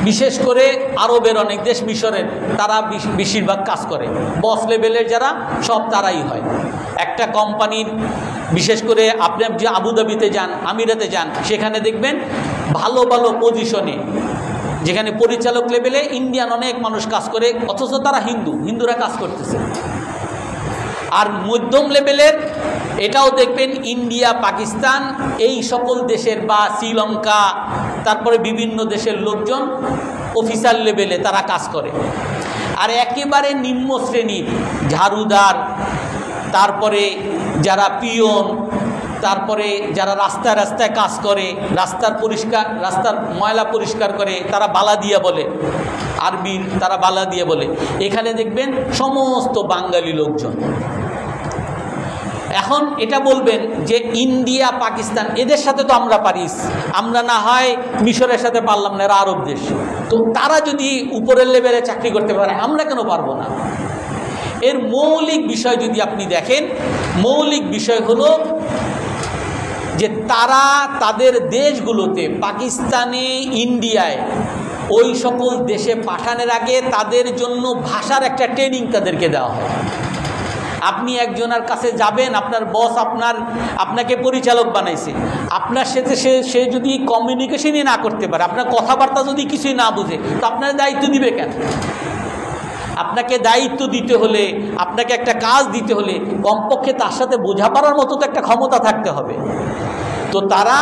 Speaker 1: বিশেষ করে আরবের অনেক দেশ, মিশরের, তারা বেশিরভাগ কাজ করে। বস লেভেলের যারা, সব তারাই হয়। একটা কোম্পানির, বিশেষ করে আপনি যে আবুধাবিতে যান, আমিরাতে যান, সেখানে দেখবেন ভালো ভালো পজিশনে, যেখানে পরিচালক লেভেলে ইন্ডিয়ান অনেক মানুষ কাজ করে, অথচ তারা হিন্দুরা কাজ করতেছে। আর মধ্যম লেভেলের, এটাও দেখবেন ইন্ডিয়া, পাকিস্তান, এই সকল দেশের বা শ্রীলঙ্কা, তারপরে বিভিন্ন দেশের লোকজন অফিসার লেভেলে তারা কাজ করে। আর একেবারে নিম্ন শ্রেণীর ঝাড়ুদার, তারপরে যারা পিয়ন, তারপরে যারা রাস্তায় রাস্তায় কাজ করে, রাস্তার ময়লা পরিষ্কার করে, তারা বালাদিয়া বলে, আরবির তারা বালাদিয়া বলে। এখানে দেখবেন সমস্ত বাঙালি লোকজন। এখন এটা বলবেন যে ইন্ডিয়া, পাকিস্তান, এদের সাথে তো আমরা পারিস, আমরা না হয় মিশরের সাথে পারলাম না, এরা আরব দেশ, তো তারা যদি উপরের লেভেলে চাকরি করতে পারে, আমরা কেন পারবো না? এর মৌলিক বিষয় যদি আপনি দেখেন, মৌলিক বিষয় হলো যে তারা তাদের দেশগুলোতে, পাকিস্তানে, ইন্ডিয়ায়, ওই সকল দেশে পাঠানোর আগে তাদের জন্য ভাষার একটা ট্রেনিং তাদেরকে দেওয়া হয়। আপনি একজনের কাছে যাবেন, আপনার বস আপনাকে পরিচালক বানাইছে, আপনার সাথে সে যদি কমিউনিকেশনই না করতে পারে, আপনার কথাবার্তা যদি কিছুই না বুঝে, তো আপনার দায়িত্ব দিবে কেন? আপনাকে দায়িত্ব দিতে হলে, আপনাকে একটা কাজ দিতে হলে কমপক্ষে তার সাথে বোঝাপড়ার মতো তো একটা ক্ষমতা থাকতে হবে। তো তারা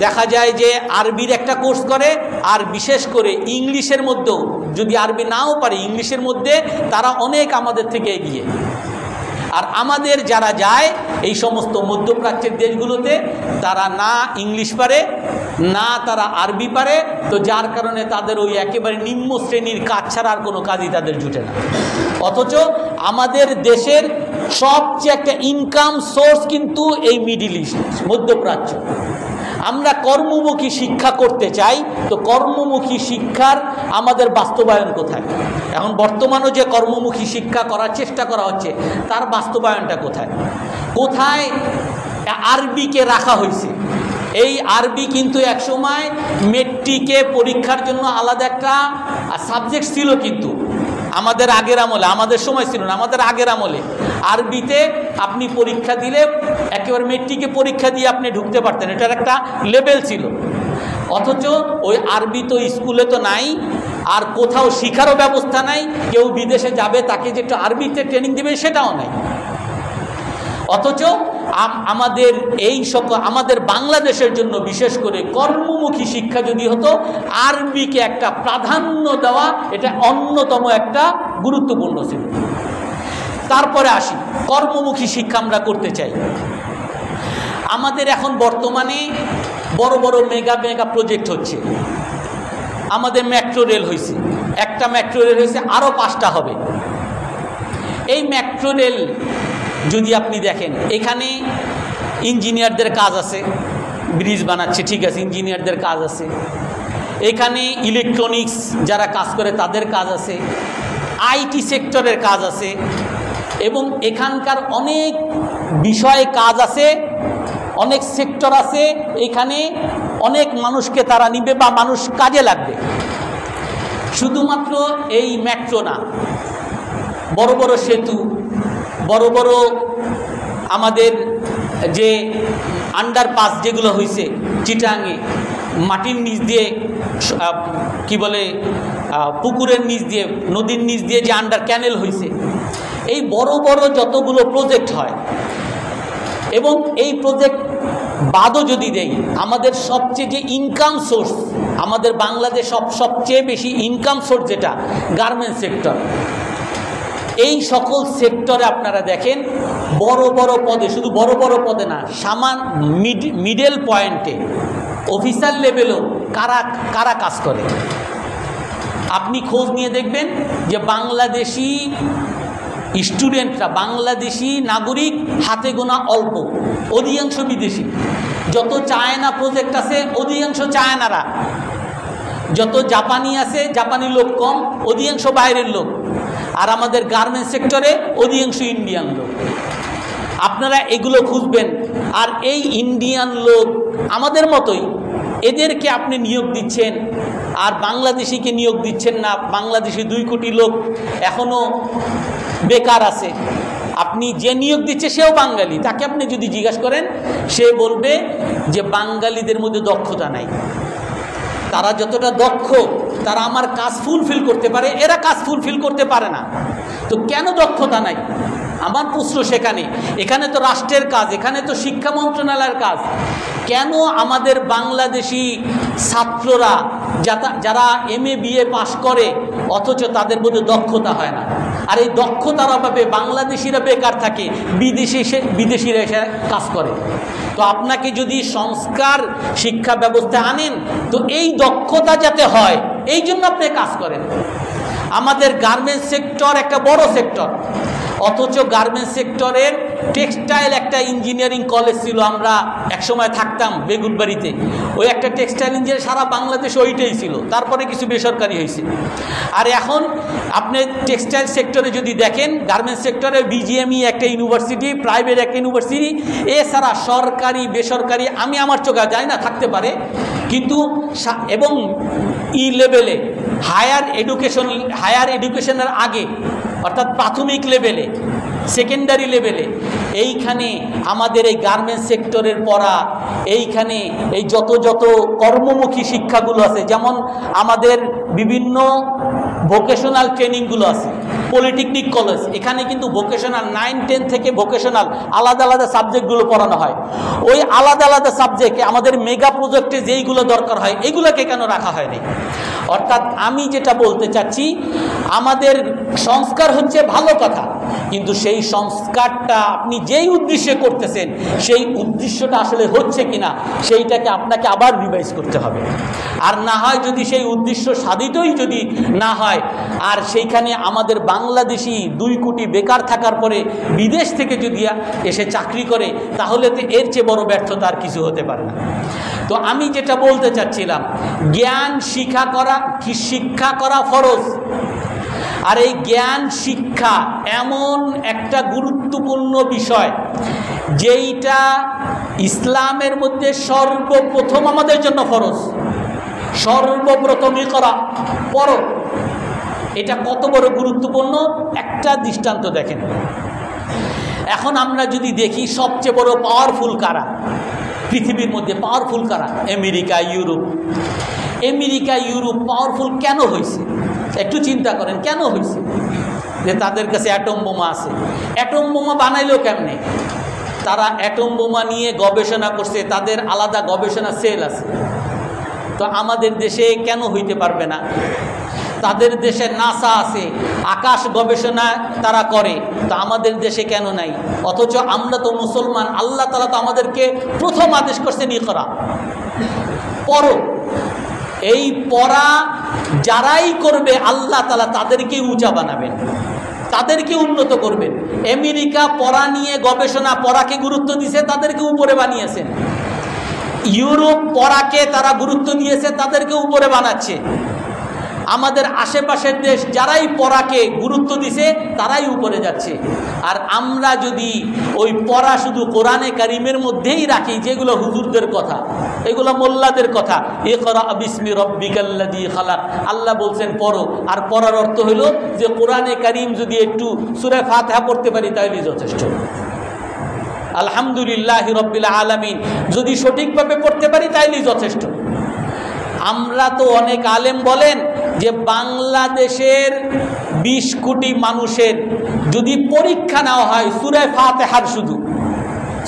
Speaker 1: দেখা যায় যে আরবির একটা কোর্স করে, আর বিশেষ করে ইংলিশের মধ্যেও, যদি আরবি নাও পারে ইংলিশের মধ্যে তারা অনেক আমাদের থেকে এগিয়ে। আর আমাদের যারা যায় এই সমস্ত মধ্যপ্রাচ্যের দেশগুলোতে, তারা না ইংলিশ পারে না তারা আরবি পারে, তো যার কারণে তাদের ওই একেবারে নিম্ন শ্রেণীর কাজ ছাড়া আর কোনো কাজই তাদের জুটে না। অথচ আমাদের দেশের সবচেয়ে একটা ইনকাম সোর্স কিন্তু এই মিডিল ইস্ট, মধ্যপ্রাচ্য। আমরা কর্মমুখী শিক্ষা করতে চাই, তো কর্মমুখী শিক্ষার আমাদের বাস্তবায়ন কোথায়? এখন বর্তমানে যে কর্মমুখী শিক্ষা করার চেষ্টা করা হচ্ছে, তার বাস্তবায়নটা কোথায়? কোথায় আরবিকে রাখা হয়েছে? এই আরবি কিন্তু একসময় মেট্রিকে পরীক্ষার জন্য আলাদা একটা সাবজেক্ট ছিল, কিন্তু আমাদের আগের আমলে, আমাদের সময় ছিল না, আমাদের আগের আমলে আরবিতে আপনি পরীক্ষা দিলে একেবারে মেট্রিকে পরীক্ষা দিয়ে আপনি ঢুকতে পারতেন, এটার একটা লেভেল ছিল। অথচ ওই আরবি তো স্কুলে তো নাই, আর কোথাও শিখারও ব্যবস্থা নাই। কেউ বিদেশে যাবে, তাকে যে একটু আরবিতে ট্রেনিং দেবে সেটাও নাই। অথচ আমাদের এই সকল, আমাদের বাংলাদেশের জন্য বিশেষ করে কর্মমুখী শিক্ষা যদি হতো, আরবিকে একটা প্রাধান্য দেওয়া এটা অন্যতম একটা গুরুত্বপূর্ণ ছিল। তারপরে আসি, কর্মমুখী শিক্ষা আমরা করতে চাই। আমাদের এখন বর্তমানে বড় বড় মেগা প্রজেক্ট হচ্ছে। আমাদের মেট্রো রেল হয়েছে, একটা মেট্রো রেল হয়েছে, আরও 5টা হবে। এই মেট্রো রেল যদি আপনি দেখেন, এখানে ইঞ্জিনিয়ারদের কাজ আছে, ব্রিজ বানাচ্ছে, ঠিক আছে, ইঞ্জিনিয়ারদের কাজ আছে। এখানে ইলেকট্রনিক্স যারা কাজ করে তাদের কাজ আছে, আইটি সেক্টরের কাজ আছে, এবং এখানকার অনেক বিষয়ে কাজ আছে, অনেক সেক্টর আছে। এখানে অনেক মানুষকে তারা নিবে বা মানুষ কাজে লাগবে। শুধুমাত্র এই মেট্রো না, বড় বড় সেতু, বড় বড় আমাদের যে আন্ডারপাস যেগুলো হয়েছে চিটাঙে, মাটির নিচ দিয়ে কি বলে পুকুরের নিচ দিয়ে, নদীর নিচ দিয়ে যে আন্ডার ক্যানেল হয়েছে, এই বড় বড় যতগুলো প্রজেক্ট হয়, এবং এই প্রজেক্ট বাদও যদি দেই, আমাদের সবচেয়ে যে ইনকাম সোর্স, আমাদের বাংলাদেশ সবচেয়ে বেশি ইনকাম সোর্স যেটা গার্মেন্টস সেক্টর, এই সকল সেক্টরে আপনারা দেখেন বড় বড় পদে, শুধু বড় বড় পদে না, মিডল পয়েন্টে অফিসার লেভেলও কারা কাজ করে। আপনি খোঁজ নিয়ে দেখবেন যে বাংলাদেশি স্টুডেন্টরা, বাংলাদেশি নাগরিক হাতে গোনা অল্প, অধিকাংশ বিদেশি। যত চায়না প্রজেক্ট আছে অধিকাংশ চায়নারা, যত জাপানি আছে জাপানি লোক কম, অধিকাংশ বাইরের লোক। আর আমাদের গার্মেন্টস সেক্টরে অধিকাংশ ইন্ডিয়ান লোক। আপনারা এগুলো খুঁজবেন। আর এই ইন্ডিয়ান লোক আমাদের মতোই, এদেরকে আপনি নিয়োগ দিচ্ছেন আর বাংলাদেশিকে নিয়োগ দিচ্ছেন না। বাংলাদেশি 2 কোটি লোক এখনও বেকার আছে। আপনি যে নিয়োগ দিচ্ছে সেও বাঙালি, তাকে আপনি যদি জিজ্ঞাসা করেন, সে বলবে যে বাঙালিদের মধ্যে দক্ষতা নাই, তারা যতটা দক্ষ তারা আমার কাজ ফুলফিল করতে পারে, এরা কাজ ফুলফিল করতে পারে না। তো কেন দক্ষতা নাই? আমার প্রশ্ন সেখানে। এখানে তো রাষ্ট্রের কাজ, এখানে তো শিক্ষা মন্ত্রণালয়ের কাজ। কেন আমাদের বাংলাদেশি ছাত্ররা যারা MA BA পাশ করে অথচ তাদের মধ্যে দক্ষতা হয় না? আর এই দক্ষতার অভাবে বাংলাদেশিরা বেকার থাকে, বিদেশিরা এসে কাজ করে। তো আপনাকে যদি সংস্কার শিক্ষা ব্যবস্থা আনেন, তো এই দক্ষতা যাতে হয় এই জন্য আপনি কাজ করেন। আমাদের গার্মেন্টস সেক্টর একটা বড় সেক্টর, অথচ গার্মেন্টস সেক্টরের টেক্সটাইল একটা ইঞ্জিনিয়ারিং কলেজ ছিল। আমরা একসময় থাকতাম বেগুনবাড়িতে, ওই একটা টেক্সটাইল ইঞ্জিনিয়ার সারা বাংলাদেশে ওইটাই ছিল, তারপরে কিছু বেসরকারি হয়েছে। আর এখন আপনি টেক্সটাইল সেক্টরে যদি দেখেন, গার্মেন্টস সেক্টরে BGME একটা ইউনিভার্সিটি, প্রাইভেট একটা ইউনিভার্সিটি, এছাড়া সরকারি বেসরকারি আমি আমার চোখে জানি না, থাকতে পারে, কিন্তু এবং ই লেভেলে হায়ার এডুকেশনের আগে অর্থাৎ প্রাথমিক লেভেলে, সেকেন্ডারি লেভেলে এইখানে আমাদের এই গার্মেন্টস সেক্টরের পড়া, এইখানে এই যত কর্মমুখী শিক্ষাগুলো আছে, যেমন আমাদের বিভিন্ন ভোকেশনাল ট্রেনিংগুলো আছে, পলিটেকনিক কলেজ, এখানে কিন্তু ভোকেশনাল 9, 10 থেকে ভোকেশনাল আলাদা আলাদা সাবজেক্টগুলো পড়ানো হয়। ওই আলাদা আলাদা সাবজেক্টে আমাদের মেগা প্রজেক্টে যেইগুলো দরকার হয় এগুলোকে কেন রাখা হয়নি? অর্থাৎ আমি যেটা বলতে চাচ্ছি, আমাদের সংস্কার হচ্ছে ভালো কথা, কিন্তু সেই সংস্কারটা আপনি যেই উদ্দেশ্যে করতেছেন সেই উদ্দেশ্যটা আসলে হচ্ছে কিনা সেইটাকে আপনাকে আবার রিভাইজ করতে হবে। আর না হয় যদি সেই উদ্দেশ্য সাধিতই যদি না হয়, আর সেইখানে আমাদের বাংলাদেশি 2 কোটি বেকার থাকার পরে বিদেশ থেকে যদি এসে চাকরি করে, তাহলে তো এর চেয়ে বড় ব্যর্থতা আর কিছু হতে পারে না। তো আমি যেটা বলতে চাচ্ছিলাম, জ্ঞান শিক্ষা করা ফরজ। আর এই জ্ঞান শিক্ষা এমন একটা গুরুত্বপূর্ণ বিষয় যেইটা ইসলামের মধ্যে সর্বপ্রথম আমাদের জন্য ফরজ। সর্বপ্রথমই করা পড়ো, এটা কত বড় গুরুত্বপূর্ণ একটা দৃষ্টান্ত দেখেন। এখন আমরা যদি দেখি সবচেয়ে বড় পাওয়ারফুল কারা পৃথিবীর মধ্যে, পাওয়ারফুল কারা? আমেরিকা, ইউরোপ পাওয়ারফুল কেন হয়েছে? একটু চিন্তা করেন, কেন হয়েছে? যে তাদের কাছে অ্যাটম বোমা আছে। অ্যাটম বোমা বানাইলো কেমনে? তারা অ্যাটম বোমা নিয়ে গবেষণা করছে, তাদের আলাদা গবেষণা সেল আছে। তো আমাদের দেশে কেন হইতে পারবে না? তাদের দেশে নাসা আছে, আকাশ গবেষণা তারা করে, তো আমাদের দেশে কেন নাই? অথচ আমরা তো মুসলমান, আল্লাহ তাআলা তো আমাদেরকে প্রথম আদেশ করছেন ইকরা, পড়ো। এই পড়া যারাই করবে আল্লাহ তাআলা তাদেরকে উঁচা বানাবেন, তাদেরকে উন্নত করবেন। আমেরিকা পড়া নিয়ে গবেষণা, পড়াকে গুরুত্ব দিয়েছে, তাদেরকে উপরে বানিয়েছেন। ইউরোপ পড়াকে তারা গুরুত্ব দিয়েছে, তাদেরকে উপরে বানাচ্ছে। আমাদের আশেপাশের দেশ যারাই পড়াকে গুরুত্ব দিছে তারাই উপরে যাচ্ছে। আর আমরা যদি ওই পড়া শুধু কোরআনে কারিমের মধ্যেই রাখি, যেগুলো হুজুরদের কথা, এগুলো মোল্লাদের কথা, ইকরা বিসমি রব্বিকাল্লাযী খালাক, আল্লাহ বলছেন পড়ো। আর পড়ার অর্থ হলো যে কোরআনে কারিম যদি একটু সূরা ফাতিহা পড়তে পারি তাহলেই যথেষ্ট। আলহামদুলিল্লাহি রাব্বিল আলামিন যদি সঠিকভাবে পড়তে পারি তাহলেই যথেষ্ট। আমরা তো অনেক আলেম বলেন যে বাংলাদেশের 20 কোটি মানুষের যদি পরীক্ষা নেওয়া হয় সূরা ফাতিহার, শুধু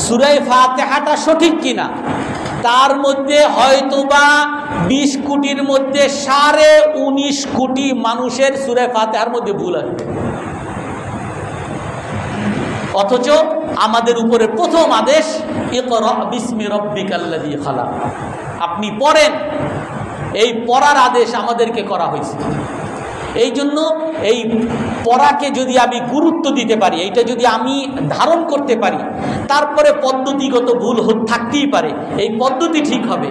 Speaker 1: সূরা ফাতিহাটা সঠিক কিনা, তার মধ্যে হয়তোবা 20 কোটির মধ্যে 19.5 কোটি মানুষের সূরা ফাতিহার মধ্যে ভুল আছে। অথচ আমাদের উপরে প্রথম আদেশ ইকরা বিসমি রব্বিকাল্লাযী খালাক, আপনি পড়েন। এই পড়ার আদেশ আমাদেরকে করা হয়েছে। এই জন্য এই পড়াকে যদি আমি গুরুত্ব দিতে পারি, এইটা যদি আমি ধারণ করতে পারি, তারপরে পদ্ধতিগত ভুল থাকতেই পারে, এই পদ্ধতি ঠিক হবে,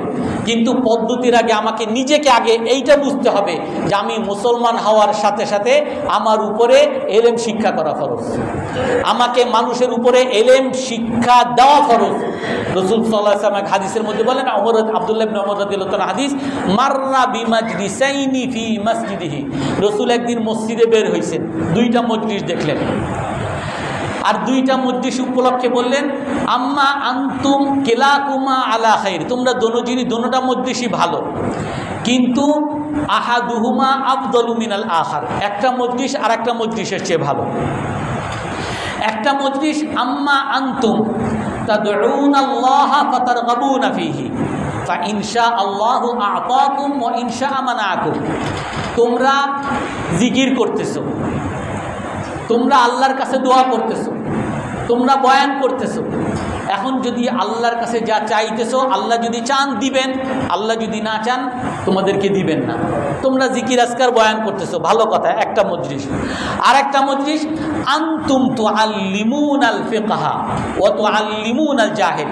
Speaker 1: কিন্তু পদ্ধতির আগে আমাকে নিজেকে আগে এইটা বুঝতে হবে যে আমি মুসলমান হওয়ার সাথে সাথে আমার উপরে এলেম শিক্ষা করা ফরজ, আমাকে মানুষের উপরে এলেম শিক্ষা দেওয়া ফরজ। রাসূল সাল্লাল্লাহু আলাইহি ওয়াসাল্লাম হাদিসের মধ্যে বলেন, আব্দুল্লাহ ইবনে ওমর রাদিয়াল্লাহু তাআলা হাদিস, মাররা বিমাজলিসাইনি ফি মসজিদিহি, রাসূল একদিন মসজিদে বের হয়েছেন, 2টা মজলিস দেখলেন, আর 2টা মজলিস উপলক্ষে বললেন, আম্মা আনতুম কিলাকুমা আলা খাইর, তোমরা দোনোটা মজলিসই ভালো, কিন্তু আহাদুহুমা আফদালু মিনাল আখার, একটা মজলিস আর একটা মজলিসের চেয়ে ভালো। একটা মজলিস আম্মা আনতুম তাদউনাল্লাহা ফাতারগাবুনা ফীহি ফাইনশা আল্লাহু আ'তাকুম ওয়া ইনশা মানাকুম, তোমরা জিকির করতেছো, তোমরা আল্লাহর কাছে দোয়া করতেছো, তোমরা বয়ান করতেছো, এখন যদি আল্লাহর কাছে যা চাইতেছো আল্লাহ যদি চান দিবেন, আল্লাহ যদি না চান তোমাদেরকে দিবেন না। তোমরা জিকির আজকার বয়ান করতেছো, ভালো কথা, একটা মজলিস। আর একটা মজলিস আনতুম তুআল্লিমুনাল ফিকহা ওয়া তুআল্লিমুনাল জাহিল,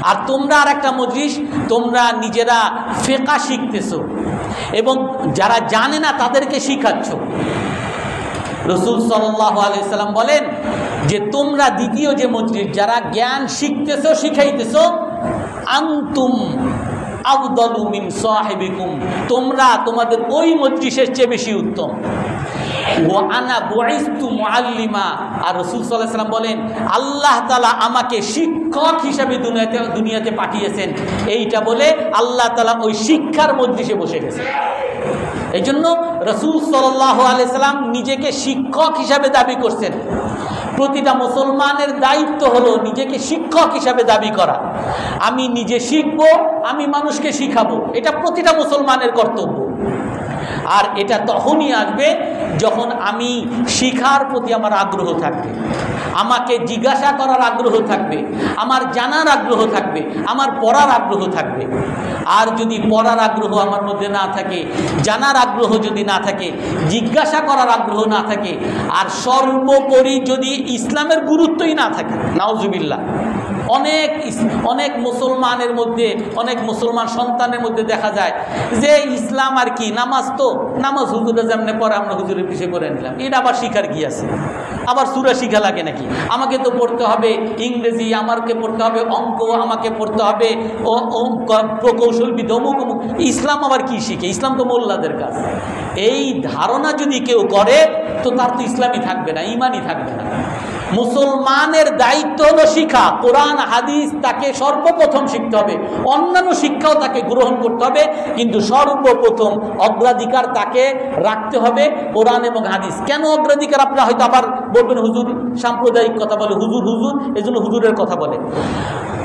Speaker 1: আর তোমরা আর একটা মজলিস, তোমরা নিজেরা ফিকহ শিখতেছো এবং যারা জানে না তাদেরকে শিখাচ্ছ। রাসূল সাল্লাল্লাহু আলাইহি সাল্লাম বলেন যে তোমরা দ্বিতীয় যে মজলিস, যারা জ্ঞান শিখতেছো শিখাইতেছো, আনতুম আফদালু মিন সাহিবিকুম, তোমরা তোমাদের ওই মজলিসের চেয়ে বেশি উত্তম। ওয়া আনা বুইস্তু মুআল্লিমা, আর রাসূল সাল্লাল্লাহু আলাইহি ওয়াসাল্লাম বলেন আল্লাহ তাআলা আমাকে শিক্ষক হিসেবে দুনিয়াতে পাঠিয়েছেন। এইটা বলে আল্লাহ তাআলা ওই শিক্ষার মজলিসে বসে গেছেন। এই জন্য রাসূল সাল্লাল্লাহু আলাইহি সাল্লাম নিজেকে শিক্ষক হিসাবে দাবি করছেন। প্রতিটা মুসলমানের দায়িত্ব হলো নিজেকে শিক্ষক হিসাবে দাবি করা। আমি নিজে শিখব, আমি মানুষকে শিখাবো, এটা প্রতিটা মুসলমানের কর্তব্য। আর এটা তখনই আসবে যখন আমি শিখার প্রতি আমার আগ্রহ থাকবে, আমাকে জিজ্ঞাসা করার আগ্রহ থাকবে, আমার জানার আগ্রহ থাকবে, আমার পড়ার আগ্রহ থাকবে। আর যদি পড়ার আগ্রহ আমার মধ্যে না থাকে, জানার আগ্রহ যদি না থাকে, জিজ্ঞাসা করার আগ্রহ না থাকে, আর সর্বোপরি যদি ইসলামের গুরুত্বই না থাকে, নাউজুবিল্লাহ, অনেক মুসলমানের মধ্যে, অনেক মুসলমান সন্তানের মধ্যে দেখা যায় যে ইসলাম আর কি, নামাজ হুজুরে যেমনে পড়ে আমরা হুজুরের পিছিয়ে করে নিলাম, এটা আবার শিখার কি আছে? আবার সূরা শিখা লাগে নাকি? আমাকে তো পড়তে হবে ইংরেজি, আমাকে পড়তে হবে অঙ্ক, আমাকে পড়তে হবে প্রকৌশলবিদ, অমুক অমুক। ইসলাম আবার কি শিখে? ইসলাম তো মোল্লাদের কাজ। এই ধারণা যদি কেউ করে তো তার তো ইসলামই থাকবে না, ইমানই থাকবে না। মুসলমানের দায়িত্ব হলো শিখা, কোরআন হাদিস তাকে সর্বপ্রথম শিখতে হবে, অন্যান্য শিক্ষাও তাকে গ্রহণ করতে হবে, কিন্তু সর্বপ্রথম অগ্রাধিকার তাকে রাখতে হবে কোরআন এবং হাদিস। কেন অগ্রাধিকার? আপনারা হয়তো আবার বলবেন হুজুর সাম্প্রদায়িক কথা বলে, হুজুর এজন্য হুজুরের কথা বলে।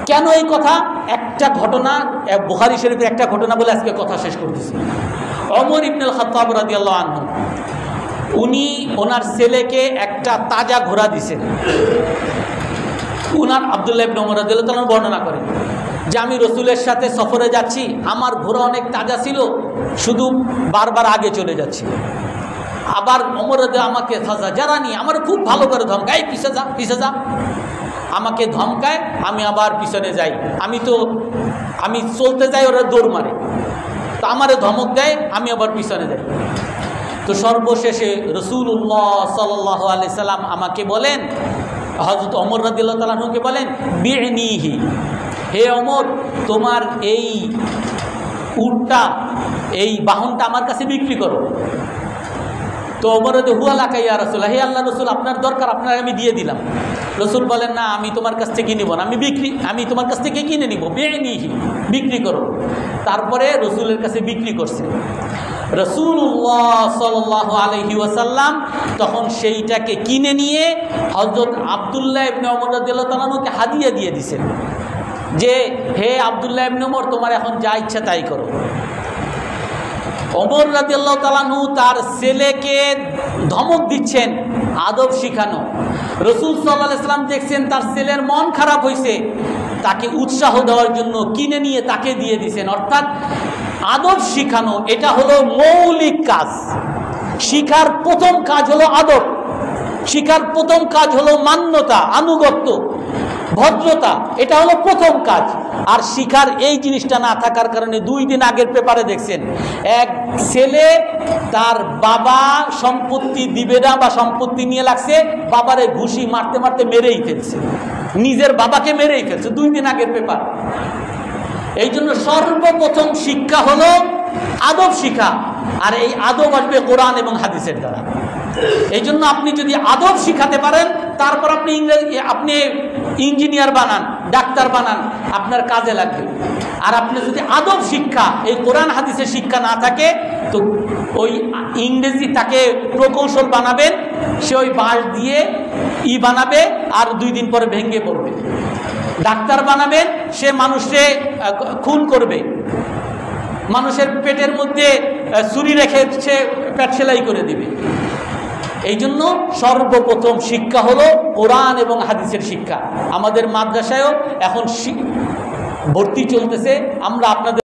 Speaker 1: কেন এই কথা? একটা ঘটনা, বুখারী শরীফের একটা ঘটনা বলে আজকে কথা শেষ করতেছি। ওমর ইবনুল খাত্তাব রাদিয়াল্লাহু আনহু, উনি ওনার ছেলেকে একটা তাজা ঘোড়া দিছেন। উনার আব্দুল্লাহ ইবনে ওমর রাদিয়াল্লাহু আনহু বর্ণনা করেন যে আমি রসুলের সাথে সফরে যাচ্ছি, আমার ঘোড়া অনেক তাজা ছিল, শুধু বারবার আগে চলে যাচ্ছি। আবার ওমর রাদিয়াল্লাহু আমাকে জারানি, আমার খুব ভালো করে ধমকায়, পিছে যা, আমাকে ধমকায়, আমি আবার পিছনে যাই। আমি চলতে যাই, ওরা দৌড় মারে, তো আমারে ধমক দেয়, আমি আবার পিছনে যাই। তো সর্বশেষে রাসূলুল্লাহ সাল্লাল্লাহু আলাইহি সাল্লাম আমাকে বলেন, হযরত ওমর রাদিয়াল্লাহু তাআলা আনহুকে বলেন, বি'নিহি, হে ওমর, তোমার এই উটটা, এই বাহনটা আমার কাছে বিক্রি করো। তো ওমর হুয়া লাকা ইয়া রাসূলুল্লাহ, হে আল্লাহর রাসূল, আপনার দরকার, আপনাকে আমি দিয়ে দিলাম। রাসূল বলেন, না, আমি তোমার কাছ থেকে নিব না, আমি তোমার কাছ থেকে কিনে নিব, বি'নিহি, বিক্রি করো। তারপরে রাসূলের কাছে বিক্রি করছে। রাসূলুল্লাহ সাল্লাল্লাহু আলাইহি ওয়াসাল্লাম তখন সেইটাকে কিনে নিয়ে হযরত আব্দুল্লাহ ইবনে ওমর রাদিয়াল্লাহু তাআলা আনহুকে হাদিয়া দিয়ে দিয়েছেন যে, হে আব্দুল্লাহ ইবনে ওমর, তোমার এখন যা ইচ্ছা তাই করো। ওমর রাদিয়াল্লাহু তাআলা আনহু তার ছেলেকে ধমক দিচ্ছেন, আদব শিখানো। রাসূল সাল্লাল্লাহু আলাইহি ওয়াসাল্লাম দেখছেন তার ছেলের মন খারাপ হয়েছে, তাকে উৎসাহ দেওয়ার জন্য কিনে নিয়ে তাকে দিয়ে দিয়েছেন। অর্থাৎ আদব শিখানো, এটা হলো মৌলিক কাজ। শিখার প্রথম কাজ হলো আদব, শিখার প্রথম কাজ হলো মান্যতা, আনুগত্য, ভদ্রতা, এটা হলো প্রথম কাজ। আর শিখার এই জিনিসটা না থাকার কারণে 2 দিন আগের পেপারে দেখছেন এক ছেলে তার বাবা সম্পত্তি দিবে না বা সম্পত্তি নিয়ে লাগছে, বাবারে ঘুষি মারতে মারতে মেরেই ফেলছে, নিজের বাবাকে মেরেই ফেলছে, 2 দিন আগের পেপার। এই জন্য সর্বপ্রথম শিক্ষা হলো আদব শিখা, আর এই আদব আসবে কোরআন এবং হাদিসের দ্বারা। এই জন্য আপনি যদি আদব শিখাতে পারেন, তারপর আপনি ইঞ্জিনিয়ার বানান, ডাক্তার বানান, আপনার কাজে লাগবে। আর আপনি যদি আদব শিক্ষা, এই কোরআন হাদিসের শিক্ষা না থাকে, তো ওই ইংরেজি তাকে প্রকৌশল বানাবেন, সে ওই বাঁশ দিয়ে বানাবে, আর 2 দিন পরে ভেঙে পড়বে। ডাক্তার বানাবেন, সে মানুষকে খুন করবে, মানুষের পেটের মধ্যে ছুরি রেখে সে পেট সেলাই করে দিবে। এই জন্য সর্বপ্রথম শিক্ষা হলো কোরআন এবং হাদিসের শিক্ষা। আমাদের মাদ্রাসায়ও এখন ভর্তি চলতেছে, আমরা আপনাদের